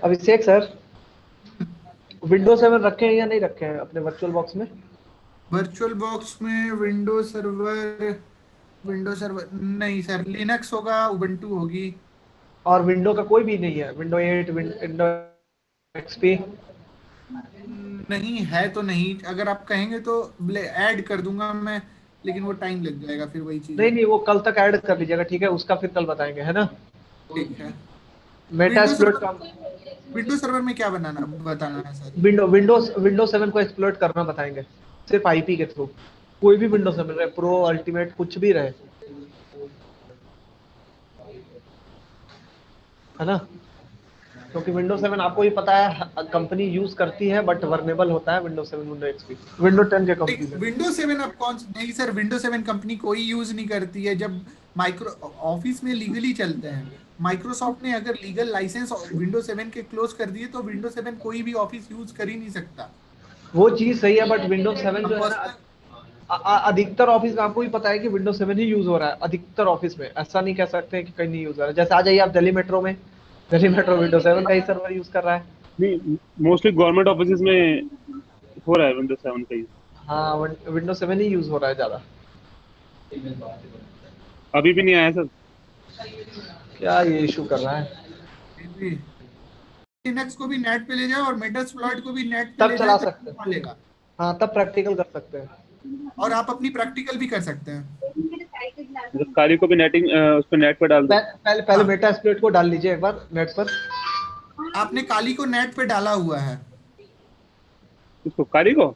अभिषेक sir, Windows 7 रखे हैं या नहीं रखे हैं अपने वर्चुअल बॉक्स में? वर्चुअल बॉक्स में विंडो सर्वर नहीं सर, लिनक्स होगा, उबंटू होगी। और विंडो का कोई भी नहीं है? Window 8, window XP? नहीं है तो नहीं, अगर आप कहेंगे तो ऐड कर दूंगा मैं, लेकिन वो टाइम लग जाएगा, फिर वही चीज नहीं है। नहीं, वो कल तक ऐड कर लीजिएगा, ठीक है? उसका फिर कल बताएंगे, है ना? ठीक है। मेटा विंडो एक्सप्लोइट सर्वर का विंडो सर्वर में क्या बताना है सर? विंडो 7 को एक्सप्लोइट करना बताएंगे, सिर्फ आईपी के थ्रू। कोई भी विंडो 7 रहे, प्रो, अल्टीमेट, कुछ भी रहे, है ना? क्योंकि विंडो 7 आपको ही पता है कंपनी यूज करती है, बट वर्नेबल होता है विंडो 7, विंडो एक्सपी, विंडो 10 के कंपैरिजन। विंडो 7 अब नहीं सर, विंडो 7 कंपनी कोई यूज नहीं करती है, जब माइक्रो ऑफिस में लीगली चलते हैं। माइक्रोसॉफ्ट ने अगर लीगल लाइसेंस विंडो 7 के क्लोज कर दिए तो विंडो 7 कोई भी ऑफिस यूज कर ही नहीं सकता। वो चीज सही है, बट विंडो 7 हम जो है ना, पर्सनल अधिकतर ऑफिस में आपको ही पता है कि विंडो 7 ही यूज हो रहा है अधिकतर ऑफिस में। ऐसा नहीं कह सकते हैं कि कहीं नहीं यूज हो रहा है। जैसे आ जाइए आप दिल्ली मेट्रो में, दिल्ली मेट्रो विंडो 7 का ही सर्वर यूज कर रहा है। नहीं, मोस्टली गवर्नमेंट ऑफिस में हो रहा है विंडोज 7 का यूज। हाँ, विंडो 7 ही यूज हो रहा है ज्यादा। अभी भी नहीं आया सर। क्या ये इशू कर रहा है? लिनक्स को भी नेट पे ले जाए और मेटास्प्लॉइट को भी नेट पे तब ले जाए चला तो सकते हैं। चलेगा। हाँ, तब प्रैक्टिकल कर सकते हैं। और आप अपनी प्रैक्टिकल भी कर सकते हैं। मतलब काली को भी नेटिंग उस पर नेट पर डाल दो। पहले पहले हाँ, मेटा एक्सप्लोइट को डाल लीजिए एक बार नेट पर। आपने काली को नेट पे डाला हुआ है। उसको काली को?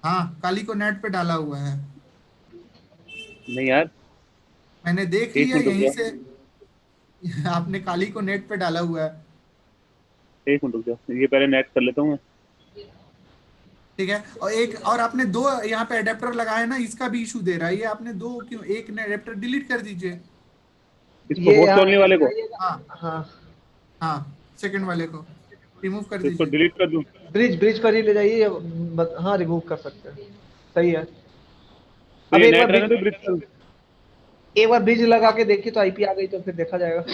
हाँ, काली को नेट पे डाला हुआ है। नहीं यार, मैंने देख एक लिया मिनट रुक यहीं जाओ, से। आपने काली को नेट पे डाला हुआ है। एक मिनट रुक जाओ, ये पहले नेट कर लेता हूँ मैं। ठीक है, और एक और आपने दो यहाँ पे अडेप्टर लगाए ना, इसका भी इशू दे रहा है ये। आपने दो क्यों, एक अडेप्टर डिलीट कर दीजिए। इसको ये होस्ट यहाँ ओनली वाले को? हाँ हाँ, हाँ, सेकंड वाले को रिमूव कर तो इसको दीजिए। डिलीट कर दूं? ब्रिज ब्रिज पर ही ले जाइए हाँ, रिमूव कर सकते हैं। सही है। तो अब ये नेट रहने दो ब्रिज पर। एक बार ब्रिज लगा आप के देखिए तो आईपी आ गई तो फिर देखा जाएगा।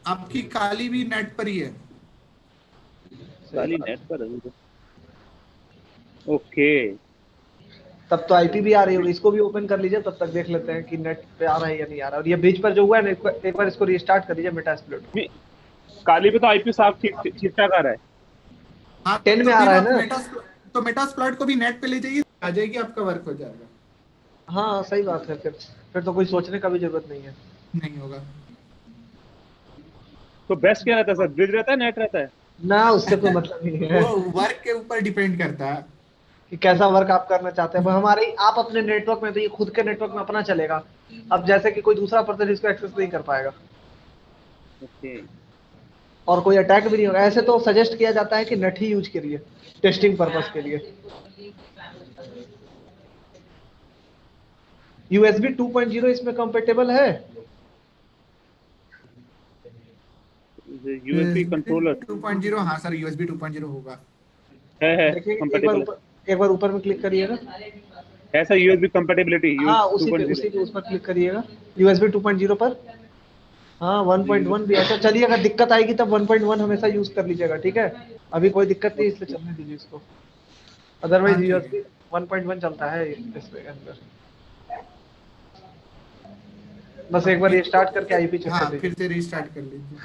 आपकी काली भी नेट पर ही है। सही काली बात नेट है। पर है। ओके। तब तो आईपी भी आ रही होगी, इसको भी ओपन कर लीजिए, तब तक देख लेते हैं कि नेट पे आ रहा है या नहीं आ रहा है। और ये ब्रिज पर जो हुआ है ना, एक बार इसको रीस्टार्ट कर दीजिए मेटा एक्सप्लोइट को। नहीं, काली पे तो आईपी साफ ठीक ठीक ठाक आ रहा है। हाँ, 10 तो में आ फिर रहा है आप ना? मेटास्प्लॉइट को भी नेट पे ले जाइए, आ जाएगी, आपका वर्क हो जाएगा। हाँ, सही बात है। फिर तो कोई सोचने का भी जरूरत नहीं है। नहीं होगा। तो बेस्ट क्या रहता है सर, ब्रिज रहता है नेट रहता है? ना, उससे कोई मतलब नहीं है वो वर्क के ऊपर डिपेंड करता है। कि कैसा वर्क आप करना चाहते हैं। पर हमारे आप अपने नेटवर्क में, तो ये खुद के नेटवर्क में अपना चलेगा। अब जैसे कि कोई दूसरा पर्सन इसको एक्सेस नहीं कर पाएगा ओके। और कोई अटैक भी नहीं होगा। ऐसे तो सजेस्ट किया जाता है कि नेट ही यूज करिए टेस्टिंग पर्पस के लिए। यूएसबी 2.0 इसमें कंपेटेबल है? यूएसबी कंट्रोलर 2.0, हाँ सर, यूएसबी 2.0 होगा। है देखिए, कंपेटेबल एक बार ऊपर में क्लिक करिएगा। है सर, यूएसबी कंपेटेबिलिटी यूएस हाँ, उसी 2.0। पे उस पर क्लिक करिएगा, यूएसबी 2.0 पर। हाँ, 1.1 भी अच्छा। चलिए, अगर दिक्कत आएगी तब 1.1 हमेशा यूज कर लीजिएगा, ठीक है? अभी कोई दिक्कत नहीं, इसलिए चलने दीजिए इसको। हाँ अदरवाइज ठीक है। यूएसबी 1.1 चलता है इसके अंदर। बस एक अब बार फिर रिस्टार्ट करके आईपी चेक कर हाँ, लीजिए। फिर से रीस्टार्ट कर लीजिए।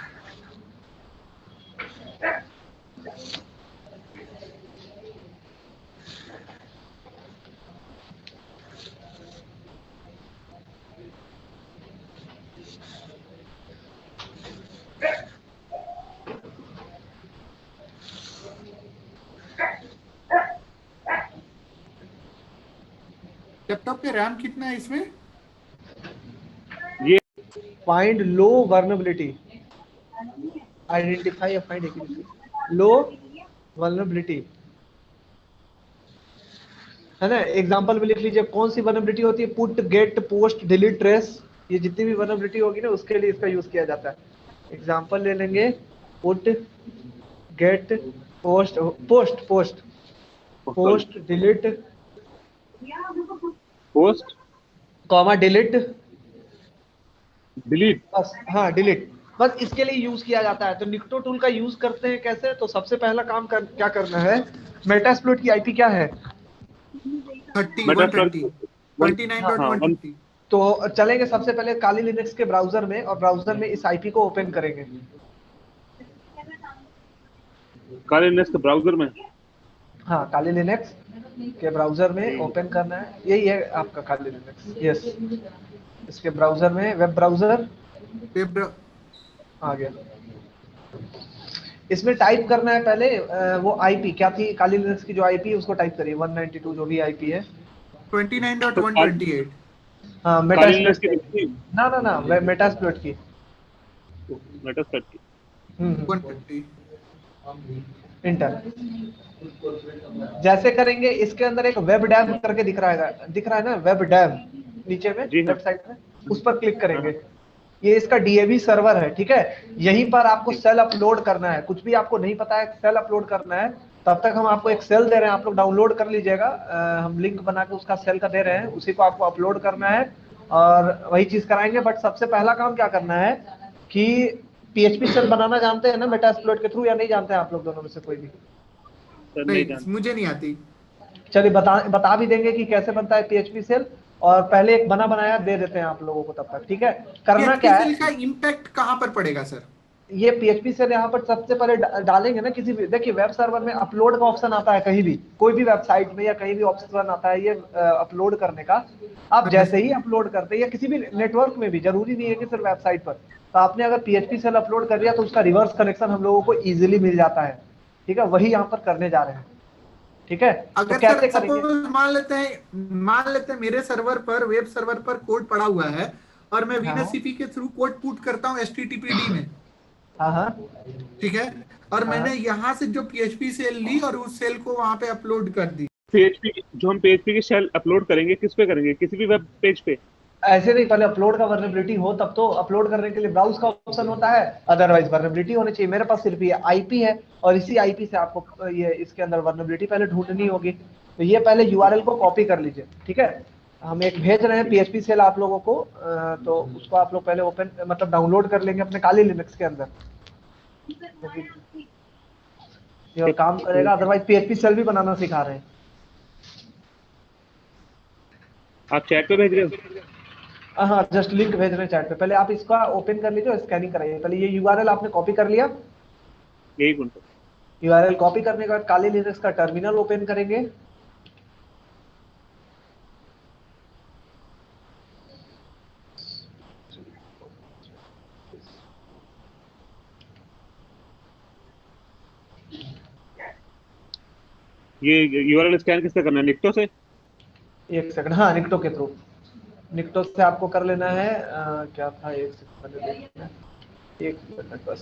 लैपटॉप पे रैम कितना है इसमें? ये फाइंड लो वर्नेबिलिटी, आइडेंटिफाई फाइंड एक्यूरेसी, लो वर्नेबिलिटी, है ना। एग्जाम्पल भी लिख लीजिए, कौन सी वनएबिलिटी होती है, put, get, post, delete, trace, ये जितनी भी वनएबिलिटी होगी ना उसके लिए इसका यूज किया जाता है। एग्जाम्पल ले लेंगे, put, get, post, post post post, delete, post, comma, delete, delete. बस। हाँ, डिलीट, बस इसके लिए यूज किया जाता है। तो निक्टो टूल का यूज करते हैं कैसे, तो सबसे पहला काम क्या करना है, मेटास्प्लोइट की आईपी क्या है, 30 मेटास्प्लॉइट 130 वन, हाँ वन, 29.150। तो चलेंगे सबसे पहले काली लिनक्स के ब्राउजर में, और ब्राउजर में इस आईपी को ओपन करेंगे। काले लिनक्स के ब्राउजर में। हाँ, काली लिनक्स के ब्राउजर में ओपन करना है, यही है आपका काली लिनक्स, यस। इसके ब्राउजर में, वेब ब्राउजर आ गया। इसमें टाइप करना है पहले वो आईपी क्या थी, काली लिनक्स की जो आईपी है उसको टाइप करिए, 192 जो भी आईपी है। 29.128। हाँ, काले लिनक्स मेटास्प्लोइट की ना मेटास्प्लोइट की। मेटास्प्लॉइट की। 150। इंटर जैसे करेंगे, इसके अंदर एक वेब डैम करके दिख रहा है ना, वेब डैम नीचे में जी हाँ। लेफ्ट साइड में, उस पर क्लिक हाँ, करेंगे। ये इसका डीएवी सर्वर है, ठीक है। यहीं पर आपको सेल अपलोड करना है, कुछ भी आपको नहीं पता है, सेल अपलोड करना है। तब तक हम आपको एक सेल दे रहे हैं, आप लोग डाउनलोड कर लीजिएगा। हम लिंक बना के उसका सेल का दे रहे हैं, उसी को आपको अपलोड करना है और वही चीज कराएंगे। बट सबसे पहला काम क्या करना है कि पीएचपी सेल बनाना जानते हैं ना मेटास्प्लोइट के थ्रू, या नहीं जानते हैं आप लोग दोनों में से कोई भी? सर नहीं नहीं, जानते। मुझे नहीं आती। चलिए बता भी देंगे कि कैसे बनता है पीएचपी सेल, और पहले एक बना बनाया दे देते हैं आप लोगों को तब तक, ठीक है। करना पीएचपी क्या सेल का है, इम्पैक्ट कहाँ पर पड़ेगा सर? ये पीएचपी सेल यहाँ पर सबसे पहले डालेंगे ना, किसी भी, देखिए वेब सर्वर में अपलोड का ऑप्शन आता है, कहीं भी कोई भी वेबसाइट में या कहीं भी ऑप्शन आता है ये अपलोड करने का। आप अच्छा जैसे सर। ही अपलोड करते हैं, या किसी भी नेटवर्क में भी, जरूरी नहीं है कि सिर्फ वेबसाइट पर, तो आपने अगर पीएचपी सेल अपलोड कर दिया तो उसका रिवर्स कनेक्शन हम लोगों को इजिली मिल जाता है, ठीक है। वही यहाँ पर करने जा रहे हैं, ठीक है। तो अगर सर कैसे करेंगे, सपोज मान लेते हैं मेरे सर्वर पर, वेब सर्वर पर कोड पड़ा हुआ है और मैं हाँ वीनससीपी के थ्रू कोड पुट करता हूँ एचटीटीपीडी में, हाँ हाँ ठीक है, और हाँ। मैंने यहाँ से जो पीएचपी सेल ली और उस सेल को वहां पे अपलोड कर दी। पीएचपी जो हम पीएचपी की शेल अपलोड करेंगे किस पे करेंगे, किसी भी वेब पेज पे? ऐसे नहीं, पहले अपलोड का वर्नेबिलिटी हो तब तो अपलोड करने के लिए ब्राउज का ऑप्शन होता है, अदरवाइज वर्नेबिलिटी होनी चाहिए। मेरे पास सिर्फ ये आईपी है और इसी आईपी से आपको ये इसके अंदर वर्नेबिलिटी पहले ढूंढनी होगी। तो ये पहले यूआरएल को कॉपी कर लीजिए, ठीक है। हम एक भेज रहे हैं पीएचपी सेल आप लोगों को, तो उसको आप लोग पहले ओपन मतलब डाउनलोड कर लेंगे अपने काली लिनक्स के अंदर, ये काम करेगा। अदरवाइज पीएचपी सेल भी बनाना सिखा रहे हैं। आप चैट पे भेज रहे हो? हाँ, जस्ट लिंक भेज रहे हैं चैट पे। पहले आप इसका ओपन कर लीजिए और स्कैनिंग कराइए। पहले ये यूआरएल आपने कॉपी कर लिया, यही मिनट। यूआरएल कॉपी करने के बाद काली लिनक्स का टर्मिनल ओपन करेंगे। ये यूआरएल स्कैन किससे करना है, निक्टो से? एक सेकंड, हाँ निक्टो के थ्रू, निक्टो से आपको कर लेना है। क्या था, एक सेकंड पहले देखना है, एक मिनट बस।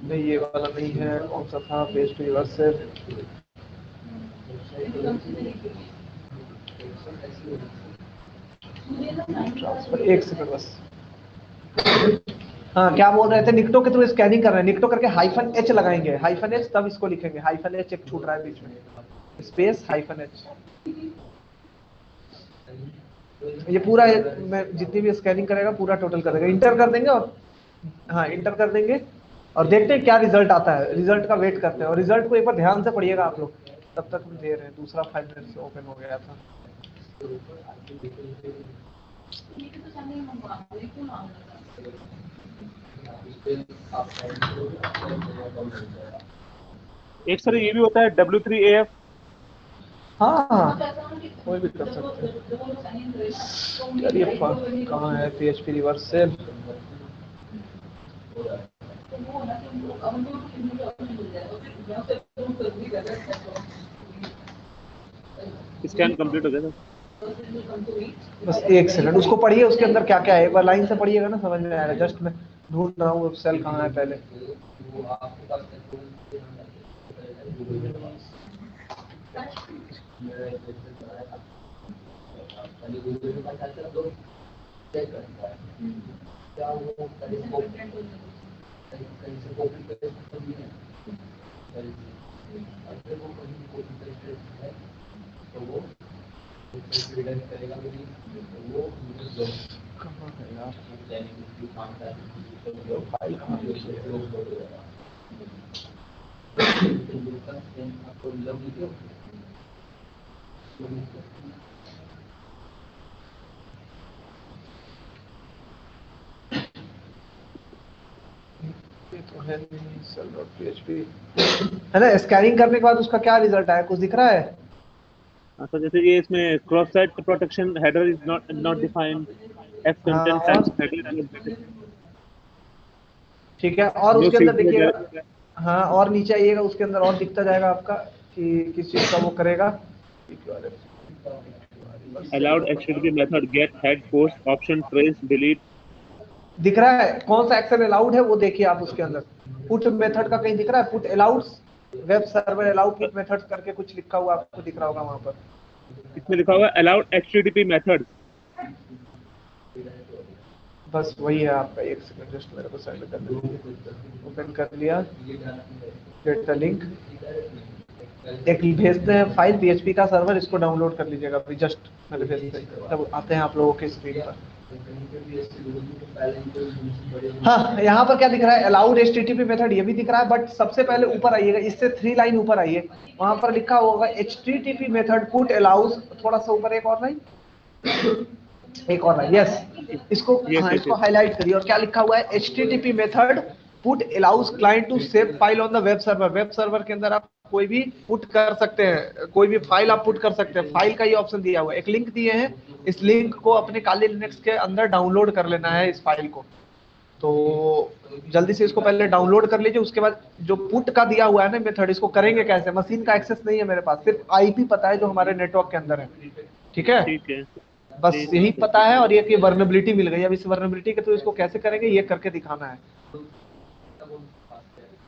नहीं, ये वाला नहीं है, कौन सा था, पेज टू यूआरएल। एक सेकंड बस। हाँ, क्या बोल रहे थे, निक्टो के थ्रू स्कैनिंग कर रहे हैं, निक्टो करके -h लगाएंगे, -h तब इसको लिखेंगे, -h एक छूट रहा है बीच में, स्पेस -h। ये पूरा मैं जितनी भी स्कैनिंग करेगा पूरा टोटल कर देगा, इंटर कर देंगे और हाँ इंटर कर देंगे और देखते हैं क्या रिजल्ट आता है। रिजल्ट का वेट करते हैं और रिजल्ट को एक बार ध्यान से पढ़िएगा आप लोग। तब तक हम दे रहे हैं, दूसरा 5 मिनट से ओपन हो गया था। एक सर ये भी होता है W3AF। हाँ, कोई भी कर सकते हैं। चलिए, कहाँ है PHP reverse shell? Scan complete हो गया सर। बस एक सेकंड, उसको पढ़िए, उसके अंदर क्या क्या है एक बार लाइन से पढ़िएगा ना, समझ में आएगा। जस्ट मैं ढूंढ रहा हूँ सेल कहाँ है पहले। कहाँ है यार? फाइल कहाँ है? ये तो है नहीं, cell.php है ना। स्कैनिंग करने के बाद उसका क्या रिजल्ट आया, कुछ दिख रहा है? तो जैसे ये इसमें cross site protection header is not defined, F हाँ कंटेंट और टाइप्स हेडर, ठीक है, और नो उसके अंदर सिग्नेचर, देखिएगा। हाँ और नीचे आइएगा, उसके अंदर और दिखता जाएगा आपका कि किस चीज का वो करेगा। Allowed HTTP method gate head post option trace delete. दिख रहा है कौन सा एक्शन अलाउड है, वो देखिए आप उसके अंदर। पुट मेथड का कहीं दिख रहा है? Put allowed, web server allowed put method करके कुछ लिखा हुआ आपको दिख रहा होगा वहां पर। इसमें लिखा हुआ है अलाउड एचटीटीपी मेथड। बस वही है आपका, एक सेकंड जस्ट मेरे को सेंड कर दीजिए। ओपन कर लिया, गेट द लिंक। एक भेजते हैं फाइल पीएचपी का सर्वर, इसको डाउनलोड कर लीजिएगा अभी जस्ट मैंने भेजते हैं, तब आते हैं आप लोगों के स्क्रीन पर। हाँ यहाँ पर क्या दिख रहा है, अलाउड एचटीटीपी मेथड ये भी दिख रहा है, बट सबसे पहले ऊपर आइएगा, इससे 3 लाइन ऊपर आइए, वहां पर लिखा होगा एचटीटीपी मेथड पुट अलाउज, थोड़ा सा ऊपर एक और लाइन, एक और लाइन, यस। इसको यस हाँ यस इसको यस। हाईलाइट करिए, और क्या लिखा हुआ है, HTTP method put allows client to save file on the web server. Web server के अंदर आप कोई भी पुट कर सकते हैं, कोई भी फाइल आप पुट कर सकते हैं, फाइल का ये ऑप्शन दिया हुआ है। एक लिंक दिए हैं, इस लिंक को अपने काली लिनक्स के अंदर डाउनलोड कर लेना है इस फाइल को। तो जल्दी से इसको पहले डाउनलोड कर लीजिए, उसके बाद जो पुट का दिया हुआ है ना मेथड, इसको करेंगे कैसे, मशीन का एक्सेस नहीं है मेरे पास, सिर्फ आईपी पता है जो हमारे नेटवर्क के अंदर है, ठीक है। ठीक है। बस यही पता है, और ये कि वर्नेबिलिटी मिल गई, अब इस वर्नेबिलिटी के थ्रू इसको कैसे करेंगे ये करके दिखाना है।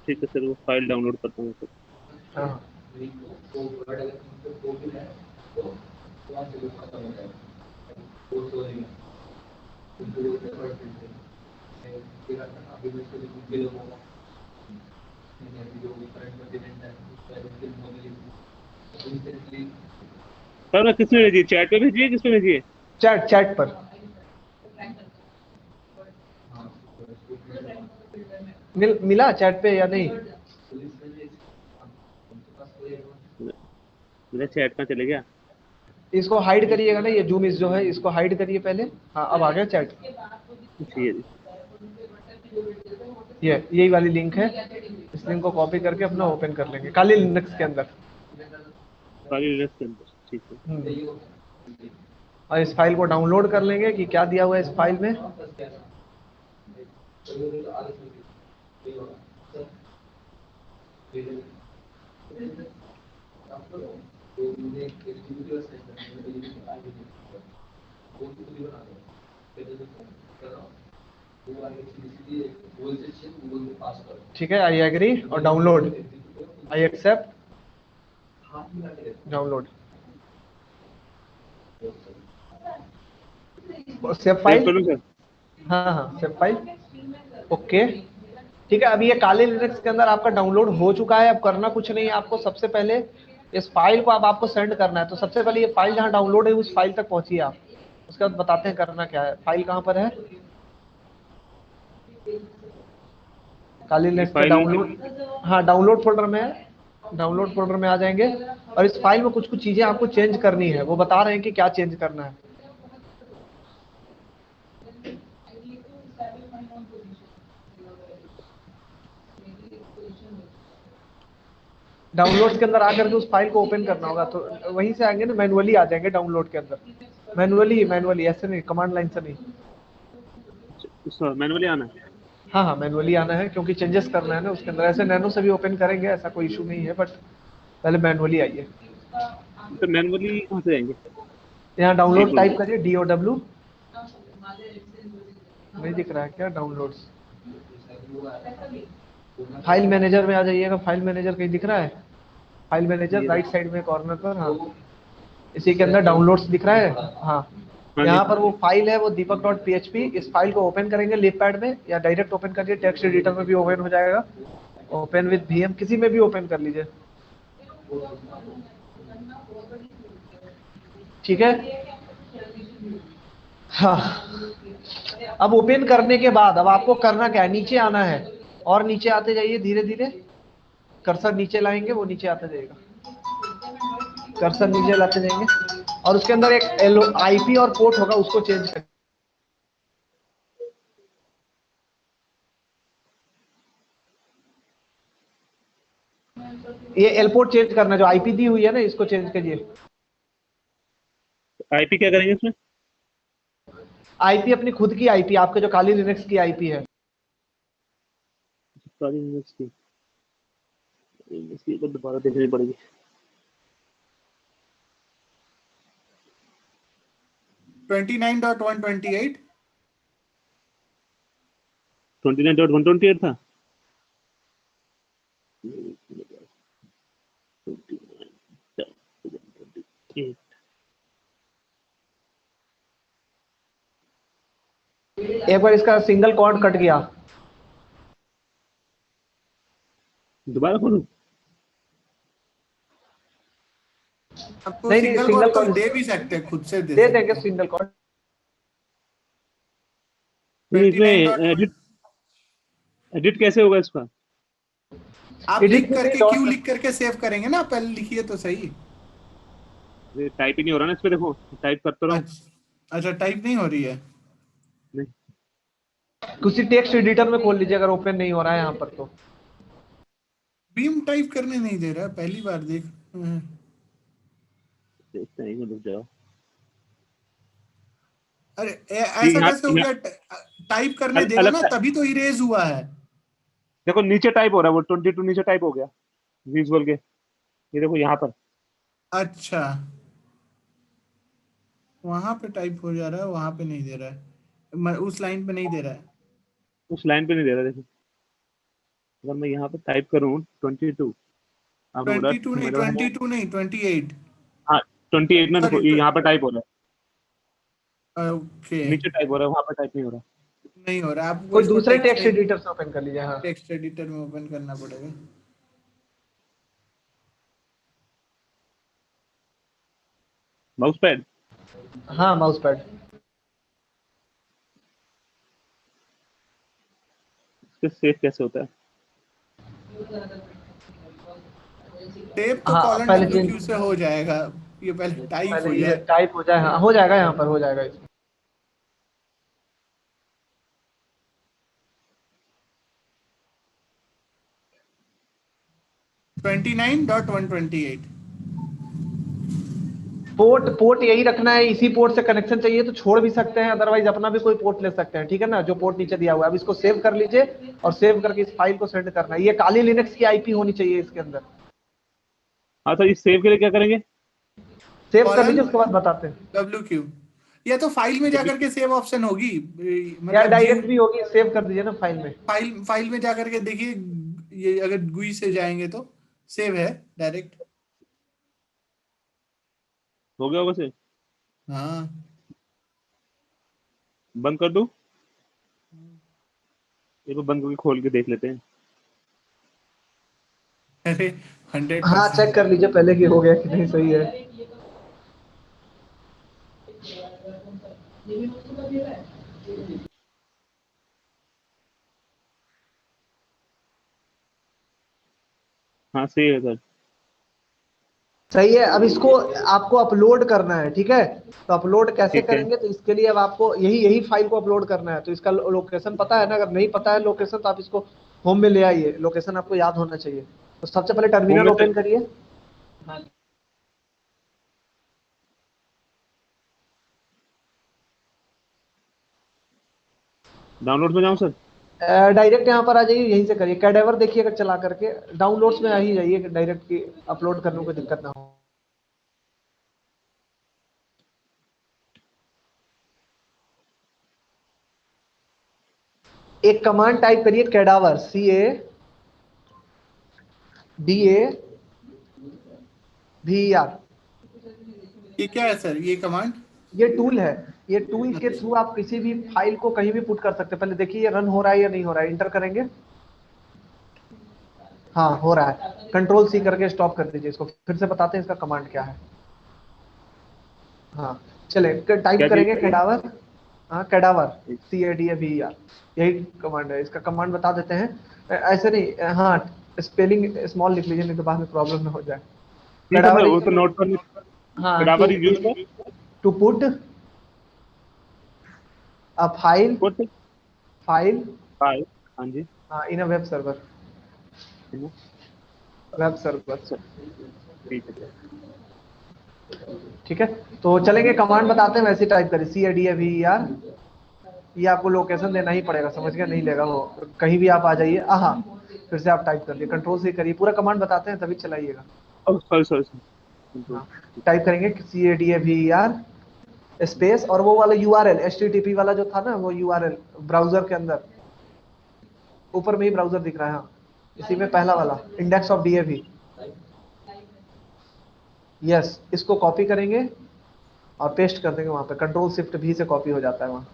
ठीक है सर, वो फाइल डाउनलोड करता हूँ सर। हाँ सर मैं किस में भेजिए, चैट पे भेजिए, किस पे भेजिए? चैट चैट पर मिला चैट पे या नहीं? मेरा चैट कहाँ चले गया? इसको हाइड करिएगा ना, ये जूम इस जो है इसको हाइड करिए पहले। हाँ अब आ गया चैट। ठीक है। ये यही वाली लिंक है, इस लिंक को कॉपी करके अपना ओपन कर लेंगे काली लिनक्स के अंदर। सारी लिनक्स के अंदर, ठीक है। और इस फाइल को डाउनलोड कर लेंगे कि क्या दिया हुआ है इस फाइल में। ठीक है, आई एग्री और download, I accept, download, save save file. करूँ सर? हाँ हाँ सेव फाइल, ओके ठीक है। अभी ये काले लिनक्स के अंदर आपका डाउनलोड हो चुका है। अब करना कुछ नहीं है आपको, सबसे पहले इस फाइल को अब आपको सेंड करना है। तो सबसे पहले ये फाइल जहाँ डाउनलोड है उस फाइल तक पहुंचिए आप, उसके बाद बताते हैं करना क्या है। फाइल कहाँ पर है, काली ये लिनक्स पे फाइल डाउनलोड, हाँ डाउनलोड फोल्डर में है, डाउनलोड फोल्डर में आ जाएंगे। और इस फाइल में कुछ कुछ चीजें आपको चेंज करनी है, वो बता रहे हैं कि क्या चेंज करना है। डाउनलोड के अंदर आकर के उस फाइल को ओपन करना होगा, तो वहीं से आएंगे ना, मैनुअली आ जाएंगे डाउनलोड के अंदर, मैनुअली मैनुअली, ऐसे नहीं कमांड लाइन से नहीं। सर मैनुअली आना है? हाँ हाँ मैनुअली आना है, क्योंकि चेंजेस करना है ना उसके अंदर। ऐसे नैनो से भी ओपन करेंगे, ऐसा कोई इशू नहीं है, बट पहले मैनुअली आइए। तो मैनुअली कहाँ से जाएंगे? यहाँ एक डाउनलोड मिनट। टाइप करिए, DOW, नहीं दिख रहा है क्या डाउनलोड्स? फाइल मैनेजर में आ जाइएगा, फाइल मैनेजर कहीं दिख रहा है? फाइल मैनेजर ये राइट साइड में कॉर्नर पर, हाँ इसी के अंदर डाउनलोड्स दिख रहा है। हाँ, हाँ यहाँ जी। पर वो फाइल है, वो दीपक.php। इस फाइल को ओपन करेंगे लिपपैड में, या डायरेक्ट ओपन करिए, टेक्स्ट एडिटर में भी ओपन हो जाएगा। ओपन विद VM किसी में भी ओपन कर लीजिए, ठीक है। हाँ, अब ओपन करने के बाद अब आपको करना क्या है, नीचे आना है और नीचे आते जाइए धीरे धीरे, कर्सर नीचे लाएंगे, वो नीचे आता जाएगा, कर्सर नीचे लाते जाएंगे, और उसके अंदर एक IP और पोर्ट होगा, उसको चेंज करें। ये एल पोर्ट चेंज करना है, जो IP दी हुई है ना, इसको चेंज करिए। आईपी क्या करेंगे इसमें? IP अपनी खुद की IP, आपके जो काली लिनक्स की IP है। सॉरी, इसकी तो दोबारा देखनी पड़ेगी। 29.128 29.128 था। एक बार इसका सिंगल कॉर्ड कट गया, दोबारा खोलूं? आपको नहीं नहीं, सिंगल सिंगल कोड तो कॉर्ड दे भी सकते हैं, खुद से दे दे सकते देंगे हैं। Single cord. नहीं, इसमें 29. एडिट कैसे होगा इसका? आप एडिट लिख के लिए करके क्यों लिख करके सेव करेंगे ना, पहले लिखिए तो सही। टाइप ही नहीं हो रहा ना इस पे, देखो टाइप करता रहा हूँ। अच्छा, टाइप नहीं हो रही है। नहीं, किसी टेक्स्ट एडिटर में खोल लीजिए, अगर ओपन नहीं हो रहा है यहाँ पर तो। बीम टाइप करने नहीं दे रहा, पहली बार देख। देखते हैं, रुक जाओ। अरे ये ऐसा यहाँ कैसे हो गया? टाइप करने देगा अलग ना, तभी तो इरेज हुआ है। देखो नीचे टाइप हो रहा है, वो 22 नीचे टाइप हो गया विजुअल के। ये देखो यहाँ पर। अच्छा, वहां पे टाइप हो जा रहा है, वहां पे नहीं दे रहा है, उस लाइन पे नहीं दे रहा है। उस लाइन पे नहीं दे रहा, देखो। अगर मैं यहाँ पे टाइप करूँ 22, अब हो रहा 22 है नहीं, मेरा। 22 नहीं, 28। हाँ, 28 ना, देखो सॉरी, ये यहाँ पे टाइप हो रहा ओके। है, नीचे टाइप हो रहा है, वहाँ पे टाइप नहीं हो रहा। नहीं हो रहा, आपको कोई इसको दूसरे टेक्स्ट एडिटर से ओपन कर लीजिए। हाँ, टेक्स्ट एडिटर में ओपन करना पड़ेगा। Mouse pad. हाँ, माउस पैड। इसके सेव कैसे होता है? टेप तो हाँ, कॉलन पहले डब्ल्यू चेंज, क्यू से हो जाएगा, ये पहले टाइप पहले हो ये जाए। टाइप हो जाए। हाँ, हो जाएगा, यहाँ पर हो जाएगा इसमें। 29.128। पोर्ट यही रखना है, इसी पोर्ट से कनेक्शन चाहिए तो छोड़ भी सकते हैं, अदरवाइज अपना भी कोई पोर्ट ले सकते हैं, ठीक है ना, जो पोर्ट नीचे दिया हुआ है। अब इसको सेव कर लीजिए, और सेव करके इस फाइल को सेंड करना है। ये काली लिनक्स की IP होनी चाहिए इसके अंदर। हाँ सर, इस सेव के लिए क्या करेंगे? सेव कर कॉलन लीजिए, उसके बाद बताते हैं। डब्ल्यू क्यू, या तो फाइल में जाकर के सेव ऑप्शन होगी, या मतलब जी। डायरेक्ट भी होगी, सेव कर दीजिए ना फाइल में। फाइल में जाकर के देखिए, ये अगर गुई से जाएंगे तो सेव है डायरेक्ट। हो गया होगा से? हाँ। बंद कर दूं? ये तो बंद करके खोल के देख लेते हैं। अरे, हाँ, चेक 100%। कर लीजिए पहले कि हो गया कि नहीं, सही है। हाँ, सही है सर। सही है। अब इसको आपको अपलोड करना है, ठीक है। तो अपलोड कैसे ठीक है। करेंगे, तो इसके लिए अब आपको यही यही फाइल को अपलोड करना है। तो इसका लोकेशन पता है ना, अगर नहीं पता है लोकेशन, तो आप इसको होम में ले आइए, लोकेशन आपको याद होना चाहिए। तो सबसे पहले होम टर्मिनल में से ओपन करिए। डाउनलोड में जाऊं सर? डायरेक्ट यहाँ पर आ जाइए, यहीं से करिए, कैडेवर देखिए अगर चला करके, डाउनलोड्स में आ ही जाइए डायरेक्ट, की अपलोड करने में कोई दिक्कत ना हो। एक कमांड टाइप करिए, कैडावर, CADAVER। ये क्या है सर, ये कमांड? ये टूल है, ये टूल के थ्रू आप किसी भी फाइल को कहीं भी पुट कर सकते हैं। पहले देखिए ये रन हो रहा है या नहीं हो रहा है, इंटर करेंगे। हाँ हो रहा है, कंट्रोल सी करके स्टॉप कर दीजिए इसको, फिर से बताते हैं इसका कमांड क्या है। हाँ चले टाइप क्या करेंगे चीज है? कैडावर। हाँ कैडावर, CADAVER, यही कमांड है। इसका कमांड बता देते हैं, ऐसे नहीं, हाँ स्पेलिंग स्मॉल लिख लीजिए, नहीं तो बाद में प्रॉब्लम ना हो जाए। ठीक है, मैं कैडावर वो तो नोट कर, हाँ cadaver is used for to put a file, put file file. हाँ जी। In a web server, web server. ठीक है। ठीक है, तो चलेंगे कमांड बताते हैं, वैसे टाइप करिए CADAVER। ये आपको लोकेशन देना ही पड़ेगा, समझ गया, नहीं लेगा वो, कहीं भी आप आ जाइए। हाँ फिर से आप टाइप कर लिए, कंट्रोल से करिए, पूरा कमांड बताते हैं तभी चलाइएगा। Oh sorry sorry control. हाँ टाइप करेंगे CADAVER स्पेस और वो वाला URL HTTP वाला जो था ना, वो URL ब्राउजर के अंदर ऊपर में ही ब्राउजर दिख रहा है, हाँ इसी में पहला वाला इंडेक्स ऑफ DAV। यस, इसको कॉपी करेंगे और पेस्ट कर देंगे वहां पे, कंट्रोल शिफ्ट भी से कॉपी हो जाता है वहां।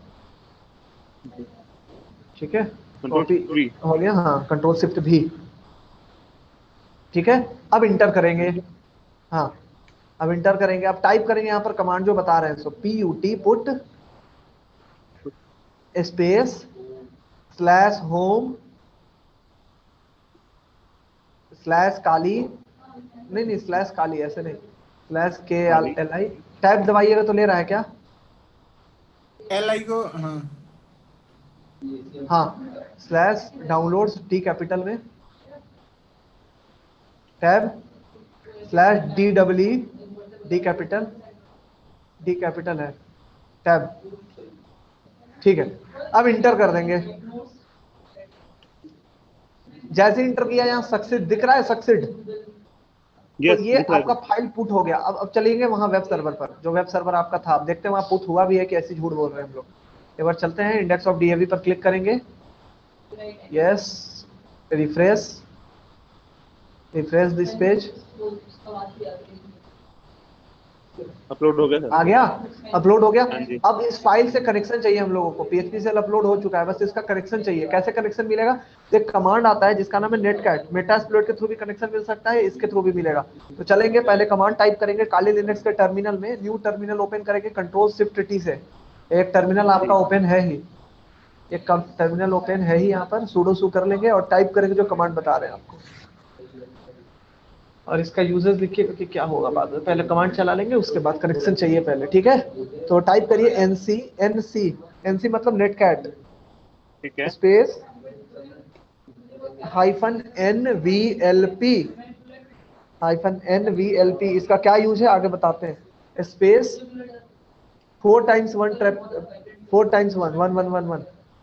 ठीक है, कंट्रोल कॉपी वी। हो गया, हाँ कंट्रोल शिफ्ट भी। ठीक है, अब इंटर करेंगे। हाँ अब इंटर करेंगे, अब टाइप करेंगे यहाँ पर कमांड जो बता रहे हैं, so PUT put space slash home slash Kali, नहीं स्लैश काली ऐसे नहीं, स्लैश काली। KLI। टैब दबाइएगा तो ले रहा है क्या? LI को, हाँ। हाँ स्लैश डाउनलोड्स D कैपिटल में, tab slash DEE D capital, D capital है, टैब। ठीक है, अब इंटर कर देंगे। जैसे इंटर किया यहाँ सक्सेड दिख रहा है, सक्सेड, तो यस ये दिख रहा आपका है। फाइल पुट हो गया। अब चलेंगे वहां वेब सर्वर पर, जो वेब सर्वर आपका था, अब देखते हैं वहां पुट हुआ भी है कि ऐसी झूठ बोल रहे हैं हम लोग। एक बार चलते हैं, इंडेक्स ऑफ DAV पर क्लिक करेंगे। Yes, refresh, refresh this page. Upload हो गया सर। आ गया, अपलोड हो गया। हाँ जी। अब इस फाइल से कनेक्शन चाहिए हम लोगों को, PHP से अपलोड हो चुका है, बस इसका कनेक्शन चाहिए। कैसे कनेक्शन मिलेगा? तो एक कमांड आता है जिसका नाम है नेटकैट, मेटास्प्लोइट के थ्रू भी कनेक्शन मिल सकता है, इसके थ्रू भी मिलेगा। तो चलेंगे, पहले कमांड टाइप करेंगे, काली लिनक्स के टर्मिनल में न्यू टर्मिनल ओपन करेंगे कंट्रोल शिफ्ट T से। एक टर्मिनल आपका ओपन है ही, एक टर्मिनल ओपन है ही यहाँ पर, sudo su कर लेंगे और टाइप करेंगे जो कमांड बता रहे हैं आपको, और इसका यूजर्स लिखिएगा कि क्या होगा बाद में। पहले कमांड चला लेंगे, उसके बाद कनेक्शन चाहिए पहले। ठीक है, तो टाइप करिए NC मतलब नेटकैट ठीक है। Space -NVLP, -NVLP। इसका क्या यूज है आगे बताते हैं। स्पेस 4 टाइम्स 1 ट्रैप, 4 टाइम्स 1 1 1 1 1,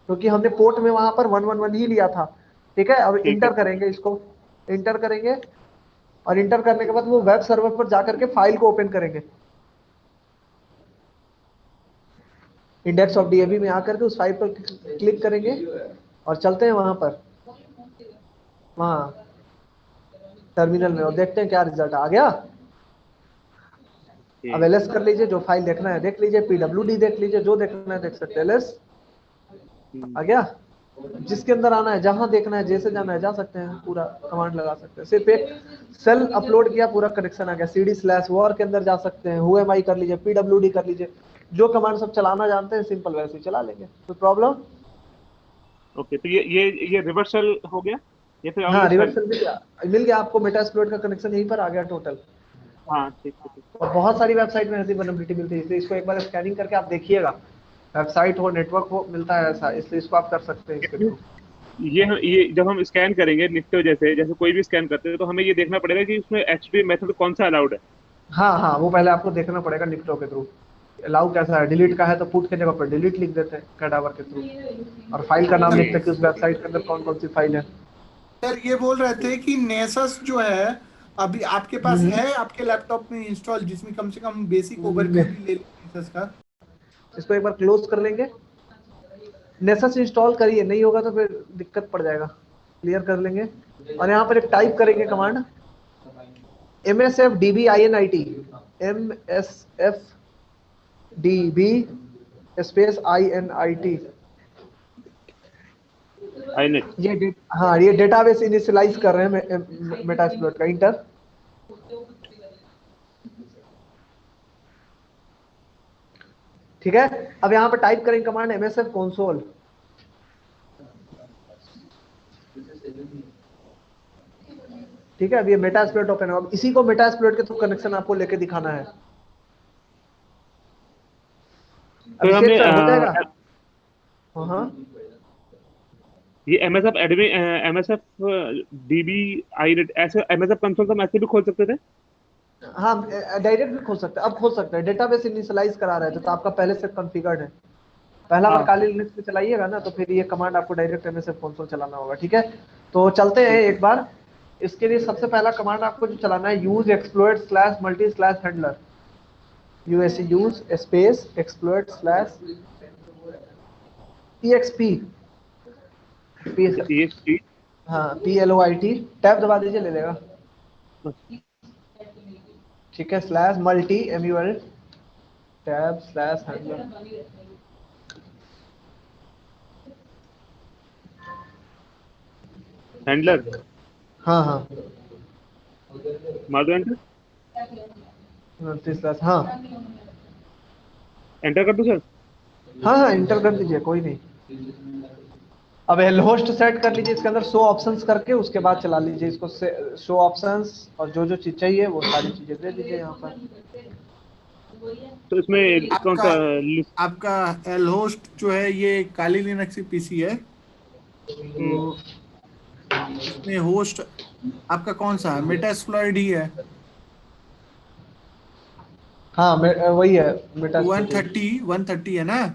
क्योंकि हमने पोर्ट में वहां पर 1 1 1 ही लिया था। ठीक है, अब ठीक है। इंटर करेंगे, इसको इंटर करेंगे और इंटर करने के बाद वो वेब सर्वर पर जाकर के फाइल को ओपन करेंगे। इंडेक्स ऑफ DAV में आकर के उस फाइल पर क्लिक करेंगे और चलते हैं वहां पर, वहां टर्मिनल में, और देखते हैं क्या रिजल्ट आ गया। अब LS कर लीजिए, जो फाइल देखना है देख लीजिए, PWD देख लीजिए, जो देखना है देख सकते हैं। LS आ गया, जिसके अंदर आना है, जहां देखना है, जैसे जाना है जा सकते हैं, पूरा कमांड लगा सकते हैं। सिर्फ एक सेल अपलोड किया, पूरा कनेक्शन आ गया। CD/war के अंदर जा सकते हैं, whoami कर लीजिए, PWD कर लीजिए, जो कमांड सब चलाना जानते हैं सिंपल वैसे ही चला लेंगे, कोई प्रॉब्लम। ओके, तो ये रिवर्सल हो गया या फिर हाँ ओनली सेल? रिवर्सल मिल गया आपको, मेटास्प्लोइट का कनेक्शन यहीं पर आ गया टोटल। हाँ ठीक है ठीक और बहुत सारी वेबसाइट में ऐसी वल्नरेबिलिटी मिलती है, इसलिए इसको एक बार स्कैनिंग करके आप देखिएगा। वेबसाइट हो, नेटवर्क हो, मिलता है ऐसा, इसलिए इसको आप कर सकते हैं इसके है। थ्रू। ये जब हम स्कैन करेंगे निफ्टो जैसे जैसे कोई भी स्कैन करते हैं तो हमें ये देखना पड़ेगा कि उसमें HTTP मेथड कौन सा अलाउड है। हाँ हाँ, वो पहले आपको देखना पड़ेगा निफ्टो के थ्रू अलाउ कैसा है। डिलीट का है तो पुट के जगह पर डिलीट लिख देते हैं कैडावर के थ्रू, और फाइल का नाम ओके। लिखते हैं कि उस वेबसाइट के अंदर कौन कौन सी फाइल है। सर ये बोल रहे थे कि नेसस जो है अभी आपके पास हम्म, है आपके लैपटॉप में इंस्टॉल, जिसमें कम से कम बेसिक ओवरव्यू भी ले लें नेसस का। इसको एक बार क्लोज कर लेंगे। नेसस इंस्टॉल करिए, नहीं होगा तो फिर दिक्कत पड़ जाएगा। क्लियर कर लेंगे और यहाँ पर एक टाइप करेंगे command MSFDBINIT, MSFDB space INIT। inet हाँ, ये डेटाबेस इनिशियलाइज कर रहे हैं मेटास्प्लॉइट का। इंटर। ठीक है, अब यहाँ पे टाइप करेंगे कमांड MSF console। ठीक है, अब ये मेटास्प्लॉइट ओपन है। अब इसी को मेटास्प्लॉइट के थ्रू कनेक्शन आपको लेके दिखाना है। तो अभिषेक हमें सर हो जाएगा? हाँ, ये MSF admin MSF DB inet ऐसे MSF कंसोल तो हम ऐसे भी खोल सकते थे। हाँ, डायरेक्ट भी खोल सकते हैं। अब खोल सकते हैं, डेटाबेस इनिशियलाइज करा रहे थे तो आपका पहले से कॉन्फ़िगर्ड है। पहला बार हाँ। काली लिनक्स पे चलाइएगा ना, तो फिर ये कमांड आपको डायरेक्ट MSF कंसोल चलाना होगा। ठीक है, तो चलते हैं एक बार। इसके लिए सबसे पहला कमांड आपको जो चलाना है, use exploit slash multi slash handler. Use space exploit slash EXP EXP हाँ, PLOIT। टैब दबा दीजिए, ले लेगा। ठीक है, slash multi MUL tab slash handler. Handler हाँ हाँ, मार दो एंटर। मल्टी स्लैश हाँ। एंटर कर दो सर। हाँ हाँ, इंटर कर दीजिए, कोई नहीं। अब होस्ट सेट कर लीजिए, इसके अंदर शो ऑप्शंस करके उसके बाद चला लीजिए इसको। शो ऑप्शंस और जो जो चीज चाहिए वो सारी चीजें दे दीजिए यहाँ पर। तो इसमें कौन आपका सा लिस्ट? आपका एल होस्ट जो है ये काली लिनक्स की पीसी है, तो इसमें होस्ट आपका कौन सा है? मेटास्प्लॉइड ही है। हाँ, वही है मेटा। 130 है ना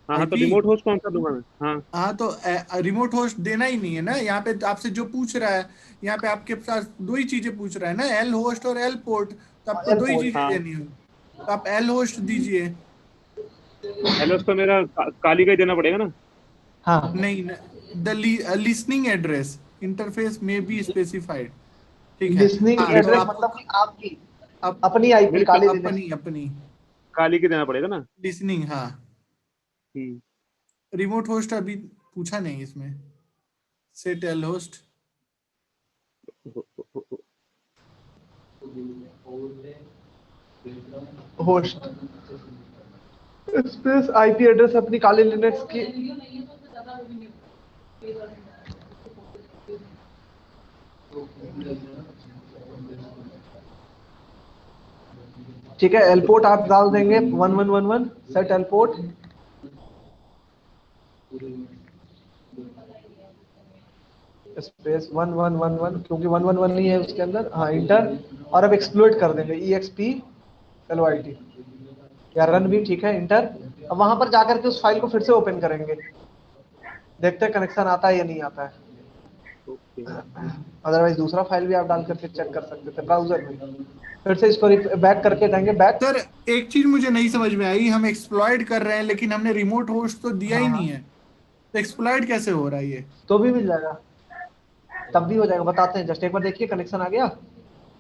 हाँ हाँ, तो आईपी? रिमोट होस्ट कौन सा दूंगा मैं? हाँ हाँ, तो रिमोट होस्ट देना ही नहीं है ना यहाँ पे। तो आपसे जो पूछ रहा है, यहाँ पे आपके पास दो ही चीजें पूछ रहा है ना, एल होस्ट और एल पोर्ट। तो आपको दो ही एयरपोर्ट। चीजें हाँ। देनी है, तो आप एल होस्ट दीजिए। एलओएस तो मेरा काली का ही देना पड़ेगा ना? हाँ, नहीं, द लिसनिंग एड्रेस इंटरफेस में बी स्पेसिफाइड। ठीक है। लिसनिंग हाँ, तो एड्रेस आपको मतलब कि आपकी अप, अपनी IP मेरी काली लिनक्स। अपनी अपनी काली की देना पड़ेगा ना? लिसनिंग, हाँ। हम्म। रिमोट होस्ट अभी पूछा नहीं इसमें। Set L host. Host space IP address अपनी काली लिनक्स की। ठीक है, एलपोर्ट आप डाल देंगे 1111 सेट एलपोर्ट। स्पेस 1111, क्योंकि 111 नहीं है उसके अंदर। हाँ, इंटर। और अब एक्सप्लोइट कर देंगे EXP LOIT या रन भी ठीक है, इंटर। अब वहां पर जाकर के उस फाइल को फिर से ओपन करेंगे, देखते हैं कनेक्शन आता है या नहीं आता है। ओके। अदरवाइज दूसरा फाइल भी आप डाल करके चेक कर सकते थे ब्राउजर में। फिर से इसको बैक करके जाएंगे, बैक। सर, एक चीज मुझे नहीं समझ में आई। हम एक्सप्लॉइट कर रहे हैं लेकिन हमने रिमोट होस्ट तो दिया ही हाँ नहीं हाँ, है, तो एक्सप्लॉइट कैसे हो रहा है ये? तो भी मिल जाएगा, तब भी हो जाएगा। बताते हैं, जस्ट एक बार देखिए कनेक्शन आ गया।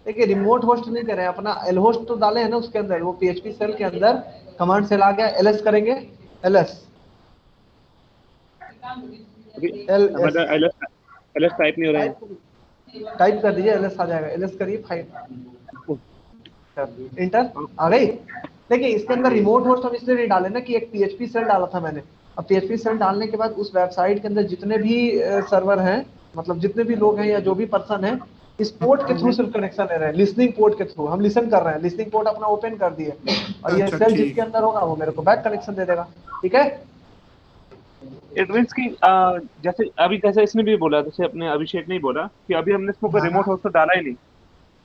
देखिए, रिमोट होस्ट नहीं दे रहे हैं, अपना एल होस्ट तो डाले हैं ना उसके अंदर। वो PHP सेल के अंदर कमांड सेल आ गया, LS करेंगे। LS अभी LS हमारा एलएस एलएस टाइप नहीं हो रहा है। टाइप टाइप कर दीजिए, LS आ जाएगा। LS करिए, फाइल ओह, इंटर। आ गई। देखिए, इसके अंदर रिमोट होस्ट हम इसलिए नहीं डाले ना कि एक PHP सेल डाला था मैंने। अब PHP सेल डालने के बाद उस वेबसाइट के अंदर जितने भी सर्वर हैं, मतलब जितने भी लोग हैं या जो भी पर्सन है, इस पोर्ट के थ्रू सिर्फ कनेक्शन ले रहे हैं। लिसनिंग पोर्ट के थ्रू हम लिसन कर रहे हैं। लिसनिंग पोर्ट अपना ओपन कर दिए, और ये अच्छा, सेल जिसके ठीक। अंदर होगा वो मेरे को बैक कनेक्शन दे देगा। ठीक है, इट मीन्स कि जैसे अभी जैसे इसने भी बोला, जैसे अपने अभिषेक ने ही बोला कि अभी हमने इसमें कोई हाँ रिमोट हाँ, होस्ट तो डाला ही नहीं,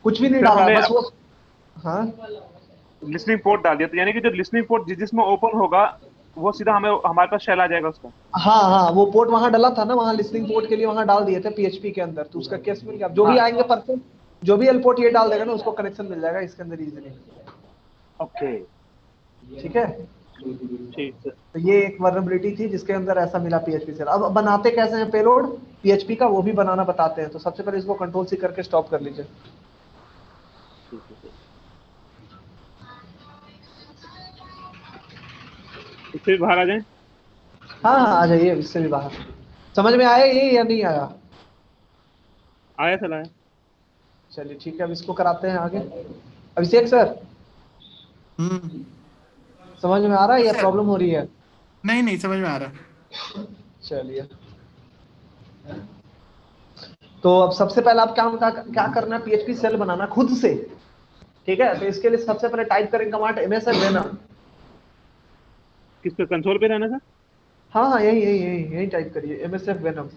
कुछ भी नहीं सिर्फ डाला है, हमने बस वो। हाँ लिसनिंग पोर्ट डाल दिया। तो यानी कि जो लिसनिंग पोर्ट जिसमें ओपन होगा वो सीधा हमें हमारे पास शेल आ जाएगा उसका। हाँ हाँ, वो पोर्ट वहां डाला था ना, वहां लिसनिंग पोर्ट के लिए वहां डाल दिए थे PHP के अंदर, तो उसका केस मिल गया। अब जो भी हाँ। आएंगे पर्सन, जो भी एल पोर्ट ये डाल देगा ना, उसको कनेक्शन मिल जाएगा इसके अंदर इजीली। ओके। ठीक है, ठीक है। तो ये एक वर्नेबिलिटी थी जिसके अंदर ऐसा मिला PHP से। अब बनाते कैसे हैं पेलोड PHP का, वो भी बनाना बताते हैं। तो सबसे पहले इसको कंट्रोल C करके स्टॉप कर लीजिए। ठीक है। इससे भी बाहर आ जाए। हाँ हाँ, आ जाइए इससे भी बाहर। समझ में आया ये या नहीं आया? आया चला है। चलिए ठीक है, अब इसको कराते हैं आगे। अभिषेक सर, हम्म। समझ में आ रहा है या सर, प्रॉब्लम हो रही है? नहीं नहीं समझ में आ रहा। चलिए, तो अब सबसे पहले आप क्या करना है, पीएचपी सेल बनाना खुद से। ठीक है, तो इसके लिए सबसे पहले टाइप करेंगे कमांड एमएसएफ वेनम। किस पे, कंसोल पे रहना था? हाँ हाँ, यही यही यही यही टाइप करिए, MSF venom,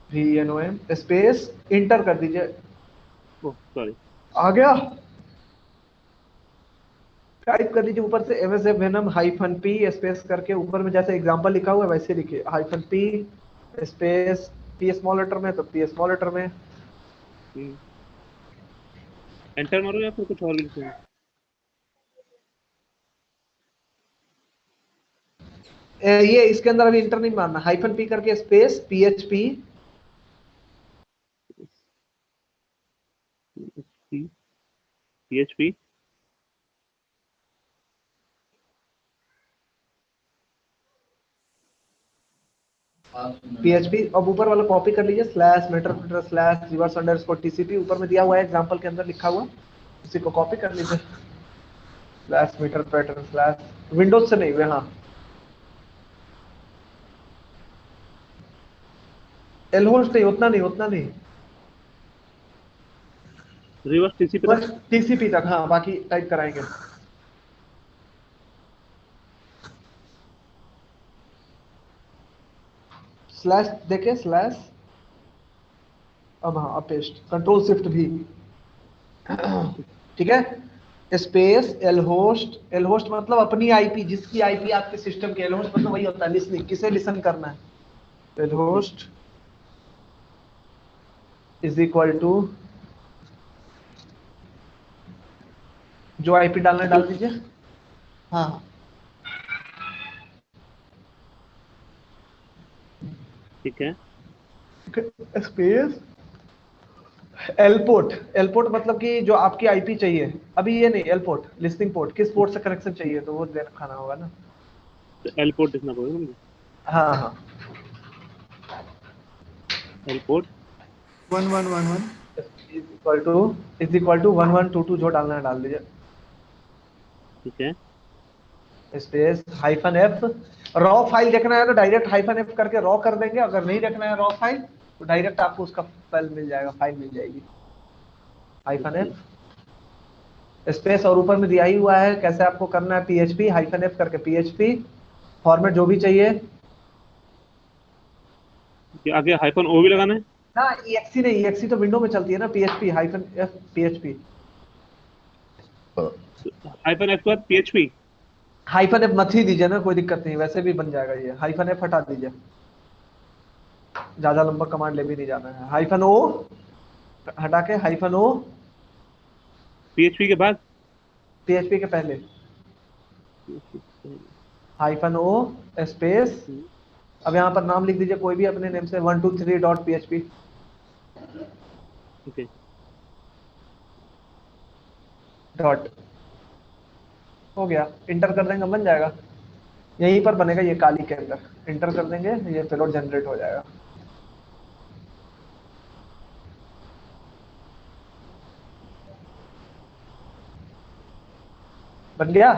VENOM space inter कर दीजिए। Oh sorry. आ गया? टाइप कर दीजिए ऊपर से MSF venom hyphen P space करके, ऊपर में जैसे एग्जांपल लिखा हुआ है वैसे लिखिए, hyphen P space, P small letter में तो पी स्मॉल लेटर में। एंटर मारो या फिर कुछ और भी लिखूंगा? ये इसके अंदर अभी इंटर नहीं मारना, हाइफन पी करके स्पेस पीएचपी PHP। पीएचपी। अब ऊपर वाला कॉपी कर लीजिए, slash meter slash reverse underscore TCP, ऊपर में दिया हुआ है एग्जांपल के अंदर लिखा हुआ, उसी को कॉपी कर लीजिए। Slash meter pattern slash, windows से नहीं हुए, हाँ एल होस्ट नहीं, उतना नहीं उतना नहीं, रिवर्स TCP तक। बस टीसीपी तक, हाँ बाकी टाइप कराएंगे। स्लैश देखे स्लैश, अब हाँ अब पेस्ट, कंट्रोल शिफ्ट भी। ठीक है, space L host, L host मतलब अपनी आईपी, जिसकी आईपी आपके सिस्टम के, एल होस्ट मतलब वही होता है लिसनिंग, किसे लिसन करना है। L okay. Host is equal to, जो आईपी डालना है डाल दीजिए। हाँ, ठीक है। स्पेस एलपोर्ट, एलपोर्ट मतलब कि जो आपकी आईपी चाहिए, अभी ये नहीं, एलपोर्ट लिस्टिंग पोर्ट, किस पोर्ट से कनेक्शन चाहिए तो वो देना खाना होगा ना। तो एल पोर्ट लिखना पड़ेगा मुझे। हाँ हाँ, L port. 1111। Is equal to 1122 जो डालना है डाल दीजिए। ठीक है। Space hyphen F, raw file देखना है तो डायरेक्ट हाइफन एफ करके रॉ कर देंगे, अगर नहीं देखना है रॉ फाइल तो डायरेक्ट आपको उसका फाइल मिल जाएगा, फाइल मिल जाएगी। Hyphen okay. एफ स्पेस, और ऊपर में दिया ही हुआ है कैसे आपको करना है, पीएचपी हाइफन एफ करके पीएचपी फॉर्मेट जो भी चाहिए आगे हाइफन ओ भी लगाना है? ना, EXE नहीं, EXE तो विंडो में चलती है ना, PHP hyphen F PHP. Hyphen F के बाद PHP। हाइफन एफ मत ही दीजिए ना, कोई दिक्कत नहीं, वैसे भी बन जाएगा ये, हाइफन एफ हटा दीजिए, ज्यादा लंबा कमांड ले भी नहीं जाना है। हाइफन ओ हटा के हाइफन ओ, PHP के बाद। पीएचपी के पहले PHP के पहले। हाइफन ओ स्पेस, अब यहाँ पर नाम लिख दीजिए कोई भी अपने नेम से, 123.php ओके। डॉट, हो गया, इंटर कर देंगे बन जाएगा, यहीं पर बनेगा ये काली के अंदर, इंटर कर देंगे ये पेलोड जनरेट हो जाएगा। बन गया।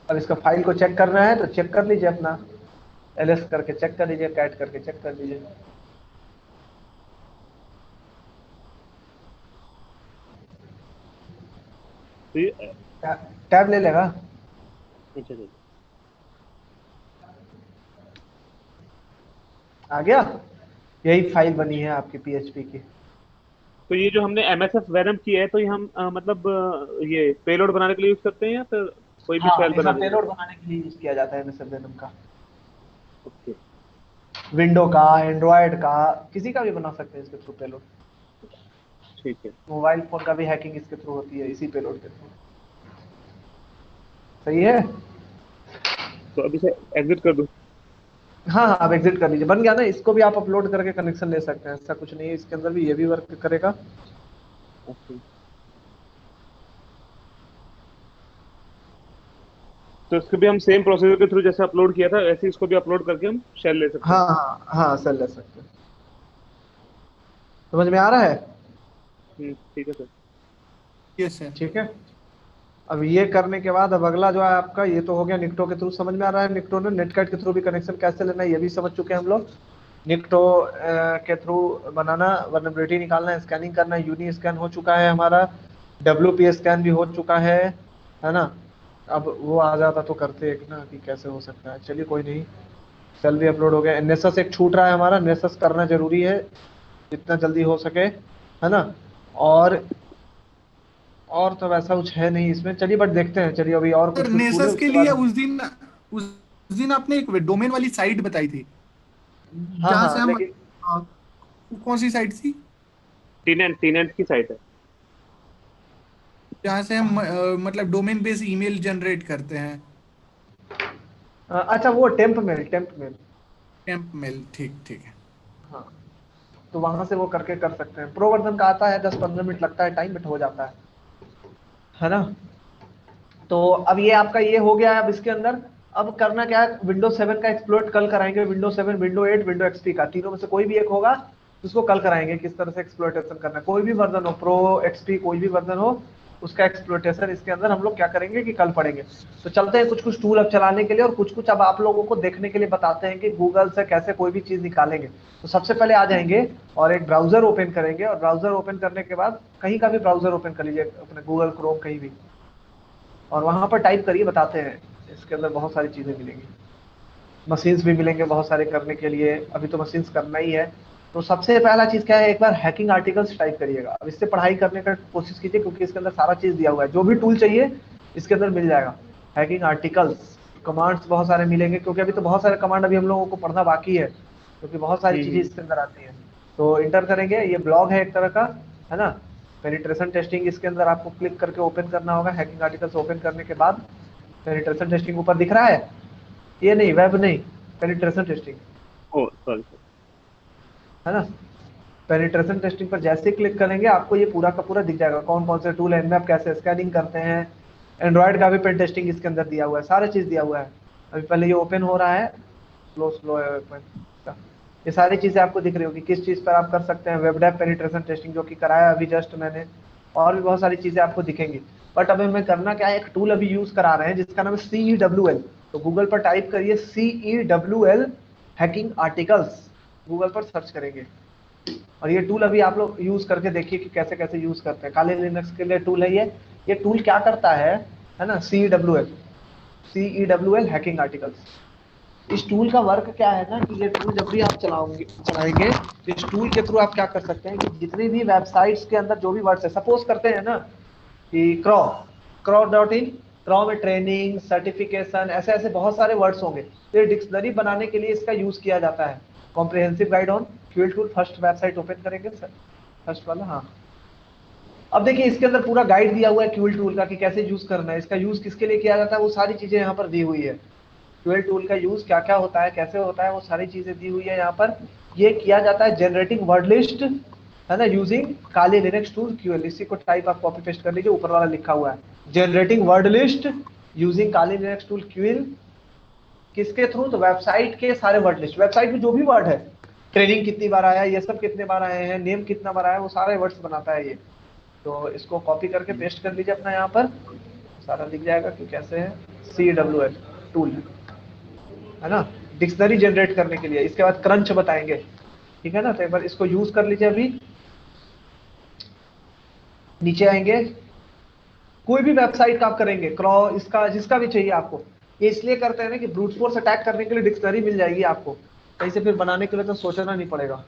अब इसका फाइल को चेक करना है तो चेक कर लीजिए अपना, ls करके चेक कर लीजिए, कैट करके चेक कर लीजिए। तो ये टैब ले लेगा। अच्छा अच्छा। आ गया, यही फाइल बनी है आपकी पीएचपी की। तो ये जो हमने MSF वेनम की है, तो ये हम मतलब ये पेलोड बनाने के लिए यूज करते हैं या फिर कोई भी हाँ, शेल ऐसा बना देंगे? पेलोड बनाने के लिए यूज किया जाता है एमएसएफ वेनम का, ओके। विंडो का, एंड्रॉयड का, किसी का भी बना सकते हैं इसके थ्रू पेलोड। ठीक है। मोबाइल फोन का भी हैकिंग इसके थ्रू होती है, इसी पेलोड के थ्रू। सही है। तो अभी से एग्जिट कर दूं? हाँ हाँ, अब एग्जिट कर लीजिए, बन गया ना, इसको भी आप अपलोड करके कनेक्शन ले सकते हैं, ऐसा कुछ नहीं है, इसके अंदर भी ये भी वर्क करेगा। ओके। तो इसको भी हम सेम प्रोसीजर के थ्रू जैसे अपलोड किया था वैसे इसको भी अपलोड करके हम शेयर ले सकते हैं। हाँ हाँ हाँ सर, ले सकते हैं। समझ में आ रहा है? ठीक है सर। Yes sir. ठीक है। अब ये करने के बाद अब अगला जो है आपका, ये तो हो गया निकटो के थ्रू, समझ में आ रहा है निकटो ने नेटकट के थ्रू भी कनेक्शन कैसे लेना है ये भी समझ चुके हैं हम लोग। निकटो के थ्रू बनाना, वर्नेबिलिटी निकालना, स्कैनिंग करना, यूनी स्कैन हो चुका है हमारा, WP स्कैन भी हो चुका है ना। अब वो आ जाता तो करते एक ना कि कैसे हो सकता है, चलिए कोई नहीं। सेल भी अपलोड हो गया, एनएसएस एक छूट रहा है हमारा, एनएसएस करना जरूरी है जितना जल्दी हो सके, है ना। और और तो वैसा कुछ है नहीं इसमें, चलिए बट देखते हैं, चलिए अभी और सर कुछ कुछ टूल है नेसस के उसके लिए बाद। उस दिन आपने एक डोमेन वाली साइट बताई थी, हाँ जहां से हाँ हम लेकिन वो कौन सी साइट थी? टीनेंट की साइट है। जहां से हम मतलब डोमेन बेस्ड ईमेल जनरेट करते हैं। अच्छा वो टेम्प मेल। टेम्प मेल, ठीक ठीक है। हाँ, तो वहां से वो करके कर सकते हैं। प्रो वर्जन का आता है, 10-15 मिनट लगता है टाइम, बट हो जाता है ना। तो अब ये आपका ये हो गया है। अब इसके अंदर अब करना क्या है, विंडोज 7 का एक्सप्लोर कल कराएंगे, विंडोज 7, विंडो 8, विंडो एक्सपी का, तीनों में से कोई भी एक होगा, उसको कल कराएंगे किस तरह से एक्सप्लोइटेशन करना है। कोई भी वर्जन हो, प्रो, एक्सपी, कोई भी वर्जन हो, उसका एक्सप्लोइटेशन इसके अंदर हम लोग क्या करेंगे कि कल पढ़ेंगे। तो चलते हैं कुछ कुछ टूल अब चलाने के लिए, और कुछ कुछ अब आप लोगों को देखने के लिए बताते हैं कि गूगल से कैसे कोई भी चीज निकालेंगे। तो सबसे पहले आ जाएंगे और एक ब्राउजर ओपन करेंगे, और ब्राउजर ओपन करने के बाद कहीं का भी ब्राउजर ओपन कर लीजिए, अपने गूगल क्रोम कहीं भी, और वहां पर टाइप करिए, बताते हैं। इसके अंदर बहुत सारी चीजें मिलेंगी, मशीन्स भी मिलेंगे बहुत सारे करने के लिए, अभी तो मशीन्स करना ही है। तो सबसे पहला चीज क्या है, एक बार हैकिंग आर्टिकल्स टाइप करिएगा। अब इससे पढ़ाई करने का कोशिश कीजिए, क्योंकि इसके अंदर सारा चीज दिया हुआ है, जो भी टूल चाहिए इसके अंदर मिल जाएगा। हैकिंग आर्टिकल्स, कमांड्स बहुत सारे मिलेंगे, क्योंकि अभी तो बहुत सारे कमांड अभी हम लोगों को पढ़ना बाकी है, क्योंकि बहुत सारी चीजें हम्म। इसके अंदर आती हैं। तो इंटर करेंगे, ये ब्लॉग है एक तरह का, है ना। पेनिट्रेशन टेस्टिंग इसके अंदर आपको क्लिक करके ओपन करना होगा। हैकिंग आर्टिकल्स ओपन करने के बाद पेनिट्रेशन टेस्टिंग ऊपर दिख रहा है, ये नहीं, वेब नहीं, पेनिट्रेशन टेस्टिंग, ओ सॉरी सर। है ना। पेनिट्रेशन टेस्टिंग पर जैसे क्लिक करेंगे आपको ये पूरा का पूरा दिख जाएगा, कौन कौन से टूल है इनमें, आप कैसे स्कैनिंग करते हैं। एंड्रॉइड का भी पेन टेस्टिंग इसके अंदर दिया हुआ है, सारा चीज दिया हुआ है। अभी पहले ये ओपन हो रहा है, स्लो स्लो है open का। ये सारी चीजें आपको दिख रही होगी किस चीज पर आप कर सकते हैं। वेब डेव पेनिट्रेशन टेस्टिंग जो कि कराया अभी जस्ट मैंने, और भी बहुत सारी चीजें आपको दिखेंगी। बट अभी हमें करना क्या है, एक टूल अभी यूज करा रहे हैं जिसका नाम है CEWL। तो गूगल पर टाइप करिए CEWL हैकिंग आर्टिकल्स, गूगल पर सर्च करेंगे। और ये टूल अभी आप लोग यूज करके देखिए कि कैसे कैसे यूज करते हैं। काले लिनक्स के लिए टूल है ये टूल क्या करता है ना, CEWL हैकिंग आर्टिकल्स। इस टूल का वर्क क्या है ना, कि ये टूल जब भी आप चलाएंगे, तो इस टूल के थ्रू आप क्या कर सकते हैं कि जितनी भी वेबसाइट्स के अंदर जो भी वर्ड्स है, सपोज करते हैं ना कि क्रॉ.इन, क्रॉ में ट्रेनिंग, सर्टिफिकेशन, ऐसे ऐसे बहुत सारे वर्ड्स होंगे, तो ये डिक्शनरी बनाने के लिए इसका यूज किया जाता है। Comprehensive guide on QL tool, first website open करेंगे सर, फर्स्ट वाला, हाँ। अब देखिए इसके अंदर पूरा गाइड दिया हुआ है क्यूएल टूल का कि कैसे यूज करना है, इसका यूज किसके लिए किया जाता है, वो सारी चीजें यहाँ पर दी हुई है। क्यूएल टूल का यूज क्या क्या होता है, कैसे होता है, वो सारी चीजें दी हुई है यहाँ पर। ये किया जाता है जनरेटिंग वर्ड लिस्ट, है ना, यूजिंग काली लिनक्स टूल क्यूएल। इसी को टाइप आप कॉपी पेस्ट कर लीजिए, ऊपर वाला लिखा हुआ है जनरेटिंग वर्ड लिस्ट यूजिंग काली लिनक्स टूल क्यूएल। किसके थ्रू, तो वेबसाइट के सारे वर्ड लिस्ट, वेबसाइट में जो भी वर्ड है, ट्रेनिंग कितनी बार आया, ये सब कितने बार आए हैं, नेम कितना बार आया, वो सारे वर्ड्स बनाता है ये। तो इसको कॉपी करके पेस्ट कर लीजिए अपना यहाँ पर, सारा दिख जाएगा कि कैसे है। CWL टूल है ना, डिक्शनरी जनरेट करने के लिए। इसके बाद क्रंच बताएंगे, ठीक है ना। तो एक बार इसको यूज कर लीजिए। अभी नीचे आएंगे, कोई भी वेबसाइट का आप करेंगे, क्रॉ, इसका जिसका भी चाहिए आपको, ये इसलिए करते हैं ना कि ब्रूट फोर्स अटैक करने के लिए डिक्शनरी मिल जाएगी आपको, कहीं से फिर बनाने के लिए तो सोचना नहीं पड़ेगा।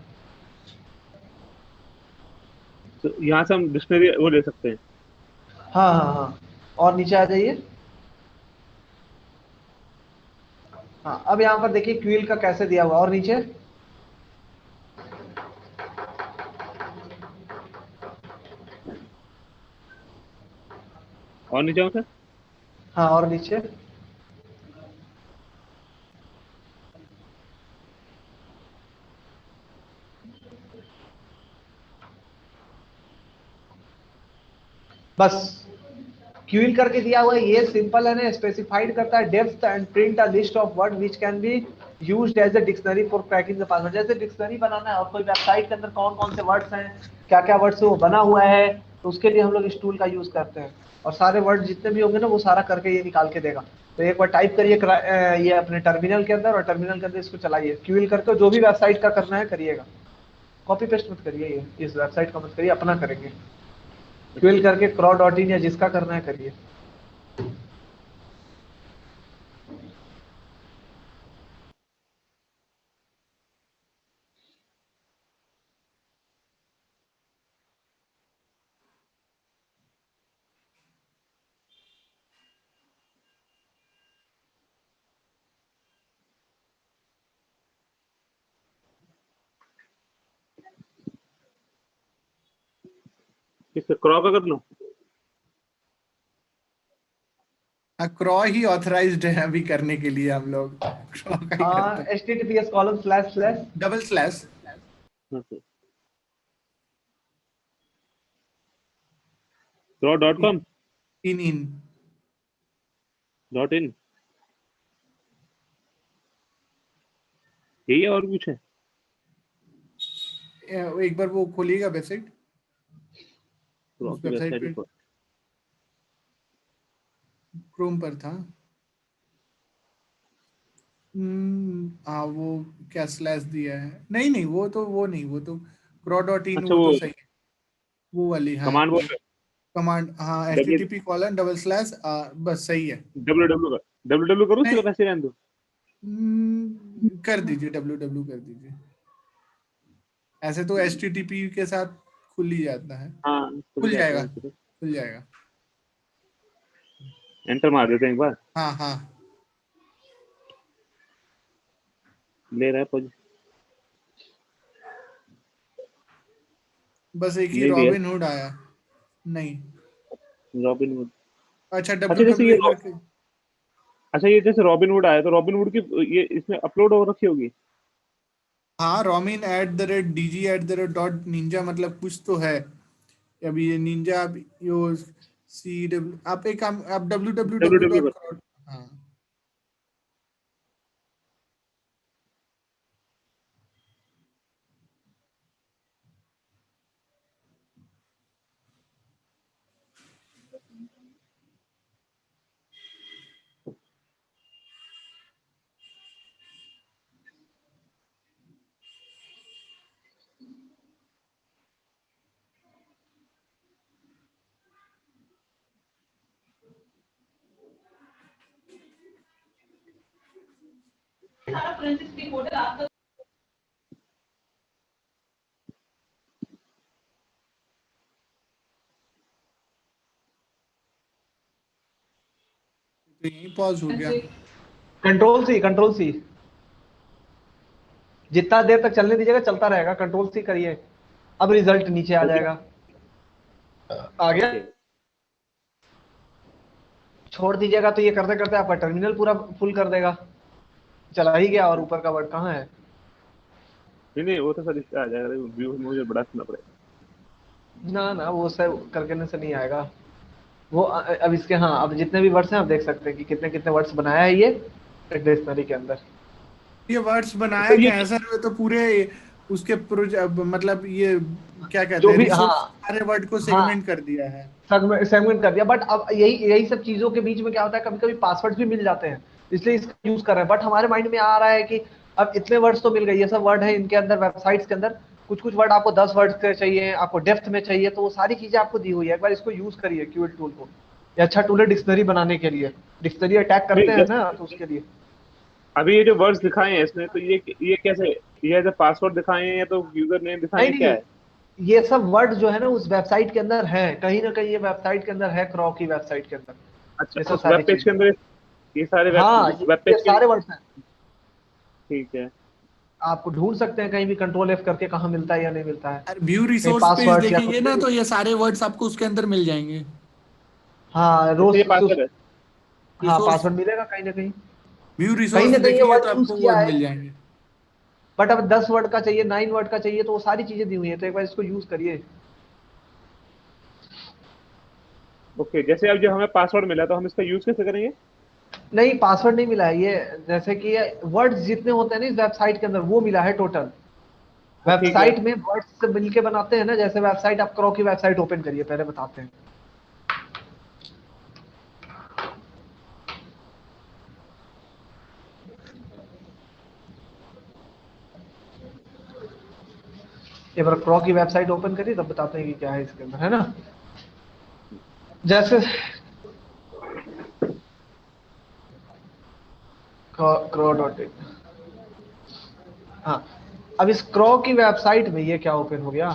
तो यहाँ से हम डिक्शनरी वो ले सकते हैं। हाँ हाँ हाँ, और नीचे आ जाइए। हाँ, अब यहाँ पर देखिए क्यूएल का कैसे दिया हुआ, और नीचे, और नहीं जाऊँ सर। हाँ और नीचे, बस क्यूल करके दिया हुआ है, ये सिंपल है ना, स्पेसिफाइड करता है depth and print a list of word which can be used as a dictionary for cracking the password. जैसे डिक्शनरी बनाना है और कोई वेबसाइट के अंदर कौन कौन से वर्ड्स हैं, क्या क्या वर्ड से वो बना हुआ है, तो उसके लिए हम लोग इस टूल का यूज करते हैं। और सारे वर्ड जितने भी होंगे ना वो सारा करके ये निकाल के देगा। तो एक बार टाइप करिए ये अपने टर्मिनल के अंदर, और टर्मिनल के अंदर इसको चलाइए, क्यूल करके जो भी वेबसाइट का करना है करिएगा। कॉपी पेस्ट मत करिए, ये इस वेबसाइट का मत करिए, अपना करेंगे। क्यूल करके क्रॉ.इन या जिसका करना है करिए। किससे क्रॉप कर लूं? क्रॉ ही ऑथराइज्ड है अभी करने के लिए, हम लोग क्रॉ का ही करते हाँ, हैं। https:// डबल स्लैश क्रॉ.com इन .in यही है और कुछ है? एक बार वो खोलिएगा वेबसाइट, क्रॉ उस की वेबसाइट वेबसाइट पे पर क्रोम पर था। हाँ वो क्या स्लैश दिया है, नहीं नहीं वो नहीं, वो तो क्रॉ.इन, अच्छा वो तो वो सही है, वो वाली। हाँ कमांड बोल रहे कमांड, हाँ डब्ल्यू http:// बस सही है। डब्ल्यू डब्ल्यू डब्ल्यू डब्ल्यू करूँ नहीं उसके पैसे रहने दो? कर दीजिए, www कर दीजिए। ऐसे तो http के साथ खुल ही जाता है, हाँ खुल खुल जाता जाएगा, है वैसे तो। खुल जाएगा। एंटर मार देते हैं एक बार। हाँ हाँ, ले रहा है पोज बस एक ही नहीं लिया रॉबिन हुड आया। नहीं, रॉबिनहुड। अच्छा अच्छा जैसे ये www करके। अच्छा ये जैसे रॉबिनहुड आया तो रॉबिनहुड की ये इसमें अपलोड हो रखी होगी। हाँ romin@dg@.ninja, मतलब कुछ तो है। अभी ये निंजा, आप यो CW, आप एक काम, आप डब्ल्यू www डब्ल्यू डॉट कर हाँ तो यही पॉज हो गया। कंट्रोल सी जितना देर तक चलने दीजिएगा चलता रहेगा, कंट्रोल सी करिए। अब रिजल्ट नीचे आ हो गया। जाएगा। आ गया। ओके छोड़ दीजिएगा तो ये करते करते आपका टर्मिनल पूरा फुल कर देगा। चला ही गया, और ऊपर का वर्ड कहाँ है? नहीं नहीं वो तो सर इसका आ जाएगा व्यू मुझे बड़ा सुनना पड़ेगा। ना ना, वो सब करने से नहीं आएगा। वो अब इसके, हाँ, अब जितने भी वर्ड्स हैं आप देख सकते हैं कि कितने कितने वर्ड्स बनाया है ये डिक्शनरी के अंदर। ये वर्ड्स बनाया सर ये क्या है सर? तो पूरे उसके मतलब ये क्या कहते जो हैं, भी, हाँ, रिसोर्स सारे वर्ड को हाँ, सेगमेंट कर दिया है। सेगमेंट कर दिया। बट अब यही यही सब चीजों के बीच में क्या होता है, कभी कभी पासवर्ड्स भी मिल जाते हैं, इसलिए इसका यूज कर रहे हैं। बट हमारे माइंड में आ रहा है कि अब इतने वर्ड्स तो मिल गए, ये सब वर्ड है इनके अंदर, वेबसाइट्स के अंदर कुछ कुछ वर्ड आपको 10 वर्ड के चाहिए, आपको डेप्थ में चाहिए, तो वो सारी चीजें आपको दी हुई है। एक बार इसको यूज करिए क्यूल टूल को। ये अच्छा टूल है डिक्शनरी बनाने के लिए। डिक्शनरी अटैक करते नहीं हैं ना, तो उसके लिए। अभी ये जो वर्ड्स दिखाए हैं इसमें तो ये कैसे ये एज पासवर्ड दिखाए हैं या तो यूजर नेम दिखाए नहीं हैं क्या नहीं, है? ये सब वर्ड जो है ना उस वेबसाइट के अंदर है, कहीं ना कहीं ये वेबसाइट के अंदर है, क्रॉ की वेबसाइट के अंदर ये अच्छा सब उस वेब सारी पेज के चीजें। अंदर ये सारे हाँ, वेब ये पेज के सारे वर्ड्स हैं। ठीक है। आपको ढूंढ सकते हैं कहीं भी, कंट्रोल F करके, कहाँ मिलता है या नहीं मिलता है। और व्यू कहीं रिसोर्स पेज पासवर्ड या देखेंगे कुछ ना, भी। तो ये सारे वर्ड्स आपको उसके अंदर मिल जाएंगे। हाँ, अच्छा ये रोज। पासवर्ड है। हाँ, रिसोर्स, पासवर्ड मिलेगा कहीं ना कहीं। व्यू कहीं रिसोर्स ना कहीं ये देखेंगे तो वर्ड यूज आपको वो किया है। मिल जाएंगे। बट अब 10 वर्ड का चाहिए, 9 वर्ड का चाहिए, तो वो सारी चीजें दी हुई है, तो एक बार इसको यूज करिए। ओके, जैसे अब जो हमें पासवर्ड मिला तो हम इसका यूज कैसे करेंगे? नहीं, पासवर्ड नहीं मिला है ये। जैसे कि वर्ड्स जितने होते हैं ना इस वेबसाइट के अंदर, वो मिला है टोटल। हाँ ठीक है। वेबसाइट में वर्ड्स से मिलके बनाते हैं ना, जैसे वेबसाइट, आप क्रो की वेबसाइट ओपन करिए, पहले बताते हैं। एक बार क्रो की वेबसाइट ओपन करिए, तब बताते हैं कि क्या है इसके अंदर, है ना। जैसे क्रो डॉट इन। हाँ, अब इस क्रो की वेबसाइट में ये क्या ओपन हो गया।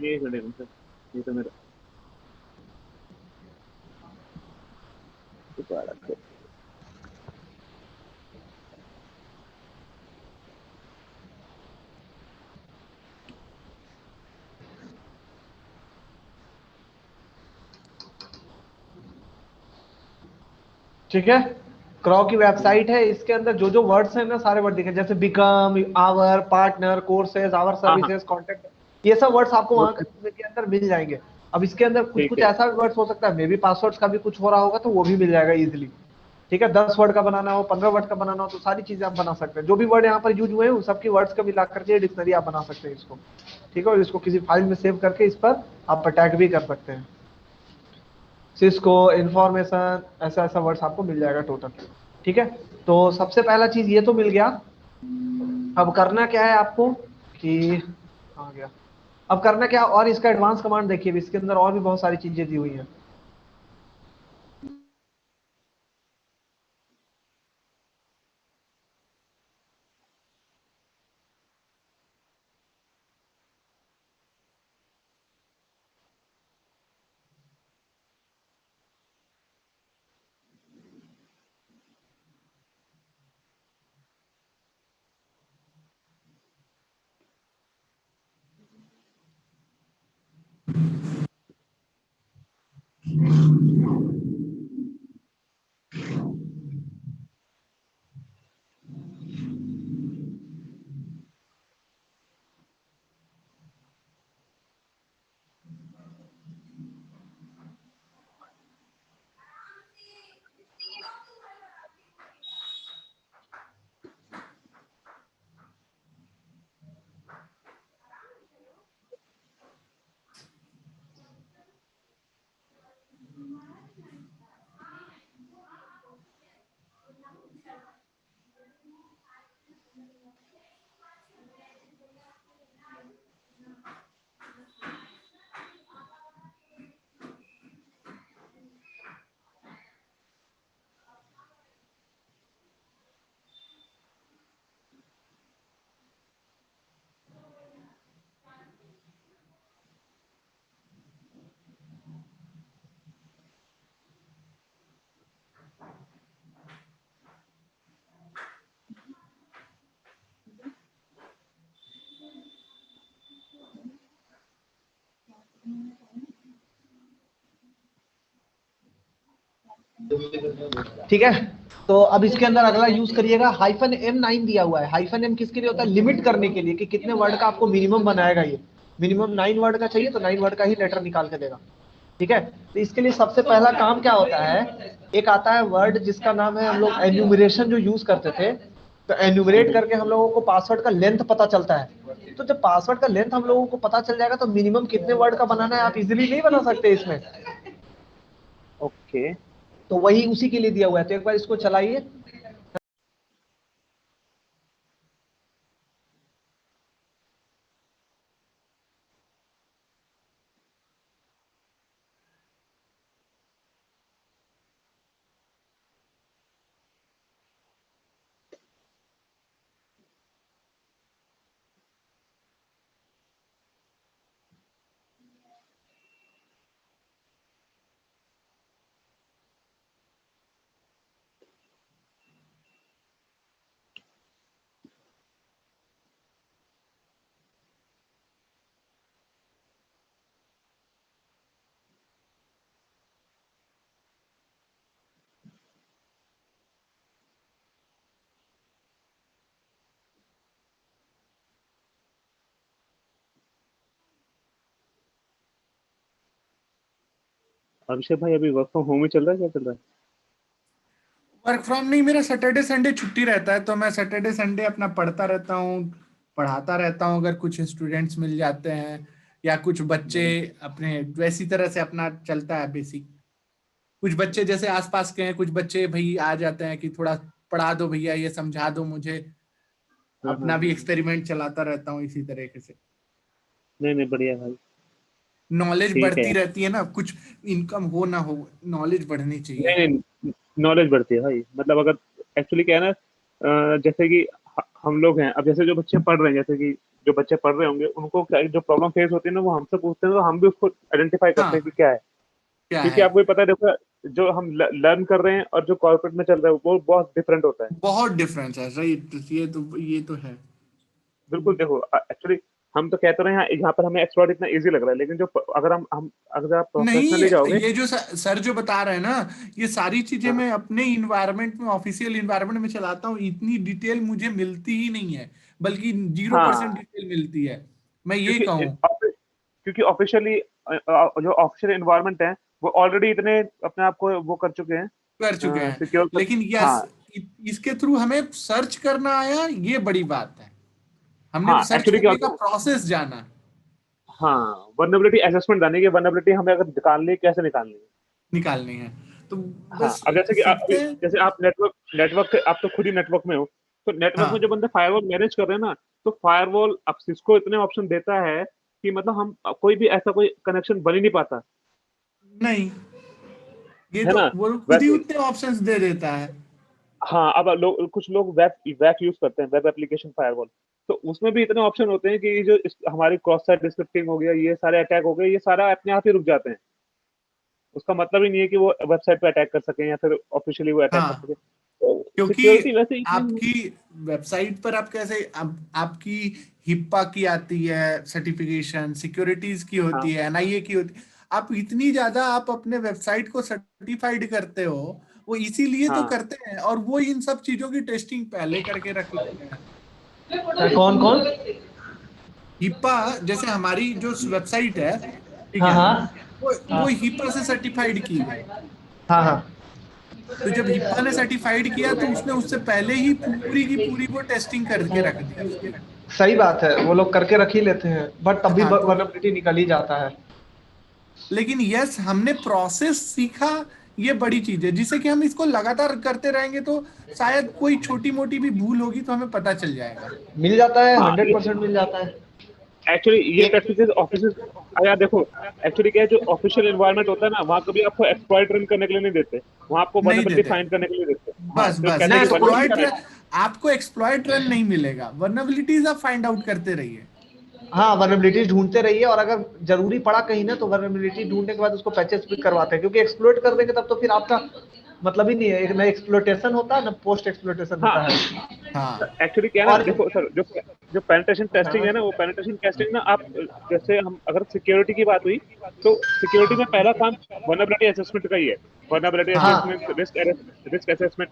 ये चलेगा सर, ये तो मेरा दोबारा से। ठीक है, क्रो की वेबसाइट है, इसके अंदर जो जो वर्ड्स हैं ना, सारे वर्ड दिखे, जैसे become, our, partner, courses, our हाँ हाँ। सर्विसेज, कॉन्टेक्ट, ये सब वर्ड्स आपको वहां ओके। के अंदर मिल जाएंगे। अब इसके अंदर कुछ ठीक कुछ है। ऐसा वर्ड्स हो सकता है, मे बी पासवर्ड्स का भी कुछ हो रहा होगा, तो वो भी मिल जाएगा इजीली। ठीक है, 10 वर्ड का बनाना हो, 15 वर्ड का बनाना हो, तो सारी चीजें आप बना सकते हैं। जो भी वर्ड यहाँ पर यूज हुए हैं उन सबकी वर्ड्स का मिला करके डिक्शनरी आप बना सकते हैं इसको। ठीक है, और इसको किसी फाइल में सेव करके इस पर आप अटैक भी कर सकते हैं। सिस्को, इंफॉर्मेशन, ऐसा ऐसा वर्ड्स आपको मिल जाएगा टोटल। ठीक है, तो सबसे पहला चीज ये तो मिल गया। अब करना क्या है आपको कि, आ गया, अब करना क्या, और इसका एडवांस कमांड देखिए, इसके अंदर और भी बहुत सारी चीजें दी हुई हैं। ठीक है, तो अब इसके अंदर अगला यूज करिएगा, -M9 दिया हुआ है। -M किसके लिए होता है, लिमिट करने के लिए, कि कितने वर्ड का आपको मिनिमम बनाएगा ये। मिनिमम 9 वर्ड का चाहिए, तो 9 वर्ड का ही लेटर निकाल के देगा। ठीक है, तो इसके लिए सबसे पहला काम क्या होता है, एक आता है वर्ड जिसका नाम है, हम लोग एन्यूमरेशन जो यूज करते थे, तो एन्यूमरेट करके हम लोगों को पासवर्ड का लेंथ पता चलता है। तो जब पासवर्ड का लेंथ हम लोगों को पता चल जाएगा, तो मिनिमम कितने वर्ड का बनाना है आप इजीली नहीं बना सकते इसमें। ओके। तो वही उसी के लिए दिया हुआ है, तो एक बार इसको चलाइए। अभिषेक भाई अभी वर्क फ्रॉम होम ही चल रहा है, क्या चल रहा है? वर्क फ्रॉम नहीं, मेरा सैटरडे संडे छुट्टी रहता है, तो मैं सैटरडे संडे अपना पढ़ता रहता हूँ, पढ़ाता रहता हूँ। अगर कुछ स्टूडेंट्स मिल जाते हैं या कुछ बच्चे अपने, वैसी तरह से अपना चलता है बेसिक। कुछ बच्चे जैसे आसपास के हैं, कुछ बच्चे भाई आ जाते हैं कि थोड़ा पढ़ा दो भैया, ये समझा दो मुझे। हाँ। अपना भी एक्सपेरिमेंट चलाता रहता हूँ इसी तरीके से। नहीं नहीं, बढ़िया भाई। नॉलेज ठीक है। बढ़ती रहती है ना, कुछ इनकम हो ना हो, नॉलेज बढ़नी चाहिए। नहीं नहीं, नॉलेज बढ़ती है भाई। मतलब अगर एक्चुअली क्या है ना, जैसे कि हम लोग हैं अब, जैसे जो बच्चे पढ़ रहे हैं, जैसे कि जो बच्चे पढ़ रहे होंगे उनको क्या जो प्रॉब्लम फेस होती है ना, वो हमसे पूछते हैं, तो हम भी उसको आइडेंटिफाई करते हैं कि हाँ, क्या है। क्या क्योंकि है। आपको भी पता है, देखो जो हम लर्न कर रहे हैं और जो कॉर्पोरेट में चल रहा है वो बहुत डिफरेंट होता है। बहुत डिफरेंस है, राइट। ये तो है। बिल्कुल। देखो एक्चुअली हम तो कहते रहे हैं यहाँ पर हमें एक्सप्लोर इतना इजी लग रहा है, लेकिन जो अगर हम अगर आप नहीं, प्रोफेशनली जाओगे। ये जो सर जो बता रहे हैं ना, ये सारी चीजें हाँ मैं अपने इन्वायरमेंट में, ऑफिशियल इन्वायरमेंट में चलाता हूँ। इतनी डिटेल मुझे मिलती ही नहीं है, बल्कि 0% हाँ। डिटेल मिलती है, मैं ये क्योंकि कहूँ। क्योंकि ऑफिशियली जो ऑफिशियल एनवायरनमेंट है वो ऑलरेडी इतने अपने आप को वो कर चुके कर चुके हैं, हैं, सिक्योर कर। लेकिन यस, हाँ इसके थ्रू हमें सर्च करना आया, ये बड़ी बात है। हमने हाँ। सर्च एक्चुअली क्या करने का होता है, प्रोसेस जाना, हाँ वनरेबिलिटी असेसमेंट जाने की, वनरेबिलिटी हमें अगर निकालनी है, कैसे निकालनी है। निकालनी है। तो हाँ बस अब जैसे कि सीखते अभी हैं। जैसे आप नेटवर्क आप तो खुद ही नेटवर्क में हो, तो नेटवर्क में जो हाँ, बंदे फायरवॉल मैनेज कर रहे हैं ना, तो फायरवॉल अब सिस्को इतने ऑप्शन देता है कि मतलब हम कोई भी ऐसा कोई कनेक्शन बन ही नहीं पाता, नहीं, ये है तो ना। वो खुद ही वैसे उतने ऑप्शंस दे देता है। हाँ, अब कुछ लोग वेब यूज करते हैं, वेब एप्लीकेशन फायरवॉल। तो उसमें भी इतने ऑप्शन होते हैं कि ये जो हमारी क्रॉस साइट डिस्क्रिप्टिंग हो गया, ये सारे अटैक हो गए, ये सारा अपने आप ही रुक जाते हैं। उसका मतलब ही नहीं है कि वो वेबसाइट पे अटैक कर सकें या फिर ऑफिशियली वो अटैक कर हाँ, सके। तो क्योंकि सिक्योरिटी वैसे इतनी। आपकी वेबसाइट पर आप कैसे, आपकी हिप्पा की आती है सर्टिफिकेशन, सिक्योरिटीज की होती हाँ है, एनआईए की होती है। आप इतनी ज्यादा आप अपने वेबसाइट को सर्टिफाइड करते हो, वो इसीलिए तो हाँ करते हैं, और वो इन सब चीजों की टेस्टिंग पहले करके रख लेते हैं। कौन कौन? हिप्पा, जैसे हमारी जो वेबसाइट है, ठीक हाँ है, हाँ वो हाँ हिप्पा से सर्टिफाइड की गई। हाँ हाँ। तो जब हिप्पा ने सर्टिफाइड किया, तो उसने उससे पहले ही पूरी की पूरी वो टेस्टिंग करके रख दी उसकी। सही बात है, वो लोग करके रख ही लेते हैं, बट तब भी हाँ, तो वनरेबिलिटी निकल ही जाता है। लेकिन यस, हमने प्रोसेस सीखा, ये बड़ी चीज है, जिससे कि हम इसको लगातार करते रहेंगे तो शायद कोई छोटी मोटी भी भूल होगी तो हमें पता चल जाएगा। मिल जाता है, हाँ। 100% मिल जाता है। एक्चुअली ये एक प्रैक्टिसेस ऑफिस, यार देखो, एक्चुअली क्या है, जो ऑफिशियल एनवायरनमेंट होता है ना, वहाँ कभी आपको एक्सप्लॉइट रन करने के लिए नहीं देते, वहाँ आपको नहीं वनरेबिलिटी देते। फाइंड करने के लिए देते हैं। हाँ, बस सिर्फ बस कहते ना हैं कि वनरेबिलिटी एक्सप्लॉइट, फाइंड। आपको एक्सप्लॉइट रन नहीं मिलेगा, वर्नबिलिटीज आप फाइंड आउट करते रहिए। हाँ, वनरेबिलिटीज ढूंढते रहिए, और अगर जरूरी पड़ा कहीं ना, तो वनरेबिलिटी ढूंढने के बाद उसको पैचेस भी करवाते हैं, क्योंकि एक्सप्लोइट कर देंगे तब तो फिर आपका मतलब ही नहीं है। एक ना एक्सप्लोइटेशन होता है ना पोस्ट एक्सप्लोइटेशन हाँ होता है। हाँ, एक्चुअली क्या है ना, और देखो सर, जो जो पेनिट्रेशन टेस्टिंग है ना, वो पेनिट्रेशन टेस्टिंग ना, आप जैसे हम अगर सिक्योरिटी की बात हुई, तो सिक्योरिटी में पहला काम वनरेबिलिटी असेसमेंट का ही है। वनरेबिलिटी हाँ असेसमेंट, रिस्क असेसमेंट।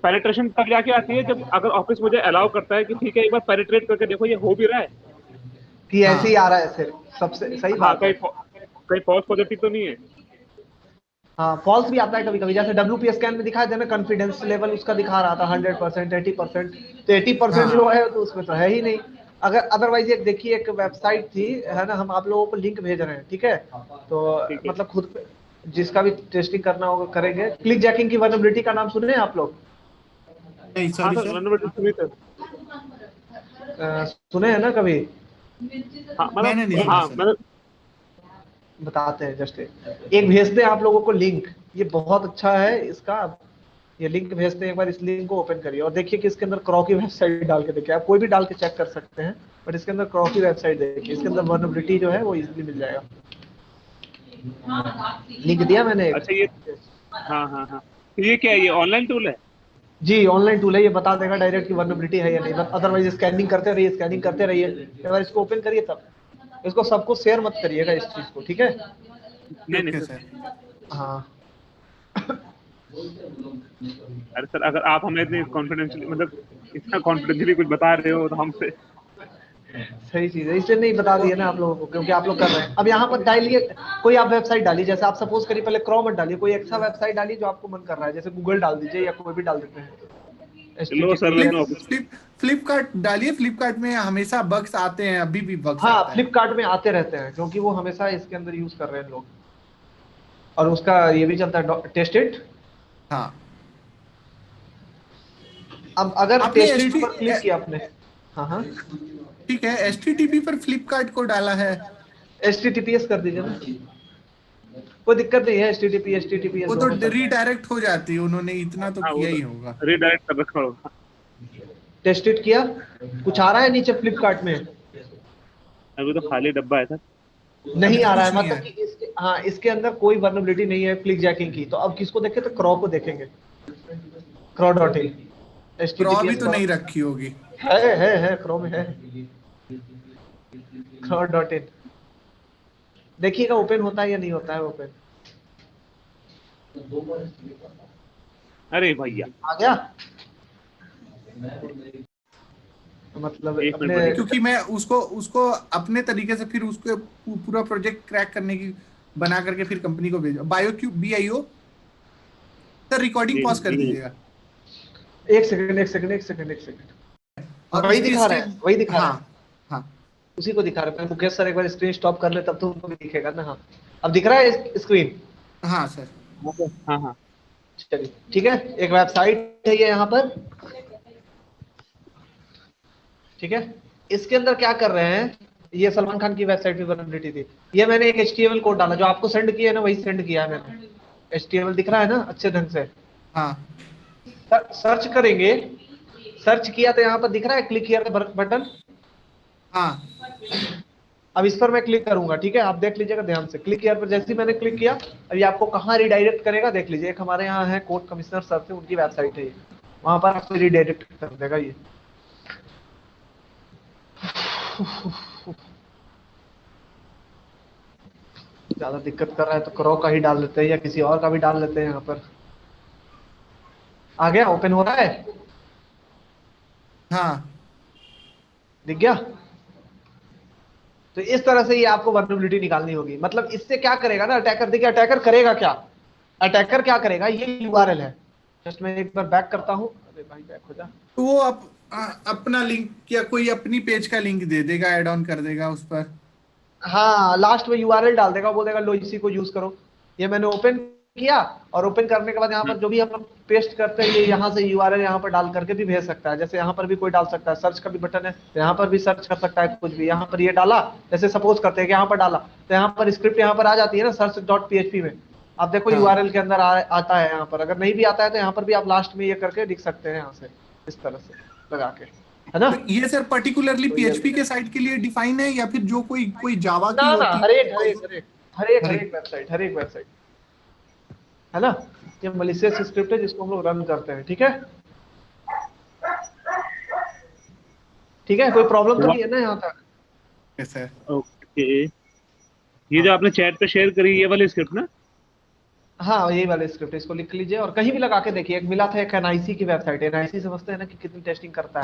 पेनिट्रेशन तब जाके आती है जब अगर ऑफिस मुझे अलाउ करता है कि ठीक है, एक बार पेनिट्रेट करके देखो ये हो भी रहा है। कि ऐसे ही हाँ, आ रहा है सिर्फ, सबसे सही हाँ, बात है। कहीं फॉल्स पॉजिटिव तो नहीं है। हाँ, फॉल्स भी आता है कभी कभी, जैसे डब्ल्यूपी स्कैन में दिखाया था ना, कॉन्फिडेंस लेवल उसका दिखा रहा था 100%, 80%। तो 80% जो हाँ, है तो उसमें तो है ही नहीं। अगर अदरवाइज एक देखिए, एक वेबसाइट थी, है ना, हम आप लोगों को लिंक भेज रहे हैं, ठीक है। तो ठीक है। मतलब खुद पे जिसका भी टेस्टिंग करना होगा करेंगे। क्लिक जैकिंग की वनरेबिलिटी का नाम सुने हैं आप लोग? नहीं, हाँ सॉरी सर, सर, वनरेबिलिटी सुनी सर। सुने हैं ना कभी? हाँ मतलब, मैंने नहीं सुना हाँ सर। मतलब। बताते हैं, जस्ट एक भेजते हैं आप लोगों को लिंक। ये बहुत अच्छा है इसका। ये लिंक भेजते हैं, एक बार इस लिंक को ओपन करिए और देखिए कि इसके अंदर क्रॉ की वेबसाइट डाल के देखिए। आप कोई भी डाल के चेक कर सकते हैं, बट इसके अंदर क्रॉ की वेबसाइट देखिए, इसके अंदर वनरेबिलिटी जो है वो इजीली मिल जाएगा। लिंक दिया मैंने एक। अच्छा ये, हाँ हाँ हाँ, तो ये क्या है, ये ऑनलाइन टूल है? जी, ऑनलाइन टूल है, ये बता देगा डायरेक्ट की वनरेबिलिटी है या नहीं। बट अदरवाइज स्कैनिंग करते रहिए, स्कैनिंग करते रहिए। एक बार इसको ओपन करिए, तब इसको सबको शेयर मत करिएगा इस चीज को, ठीक है। नहीं नहीं ओके सर। सर। हाँ। अरे सर, अगर आप हमें इतनी कॉन्फिडेंशियली, मतलब इतना कॉन्फिडेंशियली कुछ बता रहे हो तो हमसे सही चीज है, इसलिए नहीं बता दिया ना आप लोगों को, क्योंकि आप लोग कर रहे हैं। अब यहाँ पर डालिए कोई आप वेबसाइट डालिए, जैसे आप सपोज करिए पहले क्रोम मत डालिए, कोई एक्स्ट्रा वेबसाइट डालिए जो आपको मन कर रहा है, जैसे गूगल डाल दीजिए या कोई भी डाल देते हैं लो सर, HTTPS। फ्लिपकार्ट डालिए, फ्लिपकार्ट में हमेशा बग्स आते हैं, अभी भी बग्स हाँ आता है। फ्लिपकार्ट में आते रहते हैं, क्योंकि वो हमेशा इसके अंदर यूज कर रहे हैं लोग, और उसका ये भी चलता है टेस्टेड। हाँ, अब अगर आपने टेस्टेड पर क्लिक किया आपने, हाँ हाँ ठीक है, HTTP पर फ्लिपकार्ट को डाला है, HTTPS कर दीजिए ना, कोई दिक्कत नहीं है। HTTPS वो तो दोनों चलता है। रीडायरेक्ट हो जाती है, उन्होंने इतना तो हाँ, वो किया ही तो होगा। रीडायरेक्ट कर रखा होगा। टेस्टेड किया, कुछ आ रहा है नीचे फ्लिपकार्ट में? अभी तो खाली डब्बा है सर। नहीं अभी आ रहा कुछ है, नहीं मतलब है। कि इसके, हाँ इसके अंदर कोई वर्नेबिलिटी नहीं है क्लिक जैकिंग की। तो अब किसको देखें? तो क्रॉ को देखेंगे, क्रॉ.इन। क्रॉ भी HTTPS तो पर नहीं रखी होगी। है क्रॉ में है, क्रॉ.इन। देखिएगा ओपन होता है या नहीं होता है ओपन। अरे भैया, आ गया, मतलब एक मिनट अपने बढ़िया। क्योंकि मैं उसको उसको अपने तरीके से फिर उसको पूरा प्रोजेक्ट क्रैक करने की बना करके फिर कंपनी को भेजा। BIO सर, रिकॉर्डिंग पॉज कर दीजिएगा। एक सेकंड और वही उसकी दिखा रहे हैं, स्क्रीन, वही दिखा रहे हाँ हैं, हाँ, उसी को दिखा रहे हैं। मुकेश सर एक बार स्क्रीन स्टॉप कर ले तब तो उनको भी दिखेगा ना। हाँ अब दिख रहा है स्क्रीन। हाँ सर, हाँ हाँ, चलिए ठीक है, एक वेबसाइट है ये यहाँ पर, ठीक है। इसके अंदर क्या कर रहे हैं, ये सलमान खान की वेबसाइट पे वर्नेबिलिटी थी। ये मैंने एक HTML कोड डाला, जो आपको सेंड किया है ना वही सेंड किया है मैंने। HTML दिख रहा है ना अच्छे ढंग से। हाँ सर्च करेंगे, सर्च किया तो यहाँ पर दिख रहा है क्लिक हियर बटन। हाँ, अब इस पर मैं क्लिक करूंगा, ठीक है, आप देख लीजिएगा ध्यान से। क्लिक हियर पर जैसे ही मैंने क्लिक किया, अब ये आपको कहाँ रिडायरेक्ट करेगा देख लीजिए। एक हमारे यहाँ है कोर्ट कमिश्नर सर से, उनकी वेबसाइट है ये, वहां पर आपको रिडायरेक्ट कर देगा ये। ज्यादा दिक्कत कर रहा है तो क्रॉ का ही डाल लेते हैं या किसी और का भी डाल लेते हैं। यहाँ पर आ गया, ओपन हो रहा है, हाँ दिख गया। तो इस तरह से ये आपको वर्नेबिलिटी निकालनी होगी। मतलब इससे क्या करेगा ना अटैकर, देखिए अटैकर करेगा क्या, अटैकर क्या करेगा, ये URL है। जस्ट मैं एक बार बैक करता हूँ, अरे भाई बैक हो जा। तो वो अपना लिंक या कोई अपनी पेज का लिंक दे देगा, ऐड ऑन कर देगा उस पर। हाँ लास्ट में URL डाल देगा, बोल देगा लो इसी को यूज करो। ये मैंने ओपन किया, और ओपन करने के बाद यहाँ पर जो भी हम लोग पेस्ट करते हैं, ये यहाँ से URL यहाँ पर डाल करके भी भेज सकता है। जैसे यहाँ पर भी कोई डाल सकता है, सर्च का भी बटन है तो यहाँ पर भी सर्च कर सकता है कुछ भी। यहाँ पर ये डाला, जैसे सपोज करते हैं कि यहाँ पर डाला, तो यहाँ पर स्क्रिप्ट यहाँ पर आ जाती है ना search.php में। आप देखो हाँ। URL के अंदर आता है यहाँ पर। अगर नहीं भी आता है तो यहाँ पर भी आप लास्ट में ये करके लिख सकते हैं यहाँ से, इस तरह से लगा के, है ना। तो ये सर पर्टिकुलरली PHP के साइट के लिए डिफाइन है, या फिर जो कोई जावा की ना होती हर एक वेबसाइट है ना। ये मलिशियस स्क्रिप्ट है जिसको हम लोग रन करते हैं, ठीक है। ठीक है, कोई प्रॉब्लम तो नहीं है ना यहाँ तक? है सर। ओके। ये जो आपने चैट पे शेयर करी ये वाली स्क्रिप्ट ना? हाँ यही वाले स्क्रिप्ट, इसको लिख लीजिए और कहीं भी लगा के देखिए। एक मिला था एक NIC की वेबसाइट है, NIC समझते हैं ना कि कितनी टेस्टिंग करता है।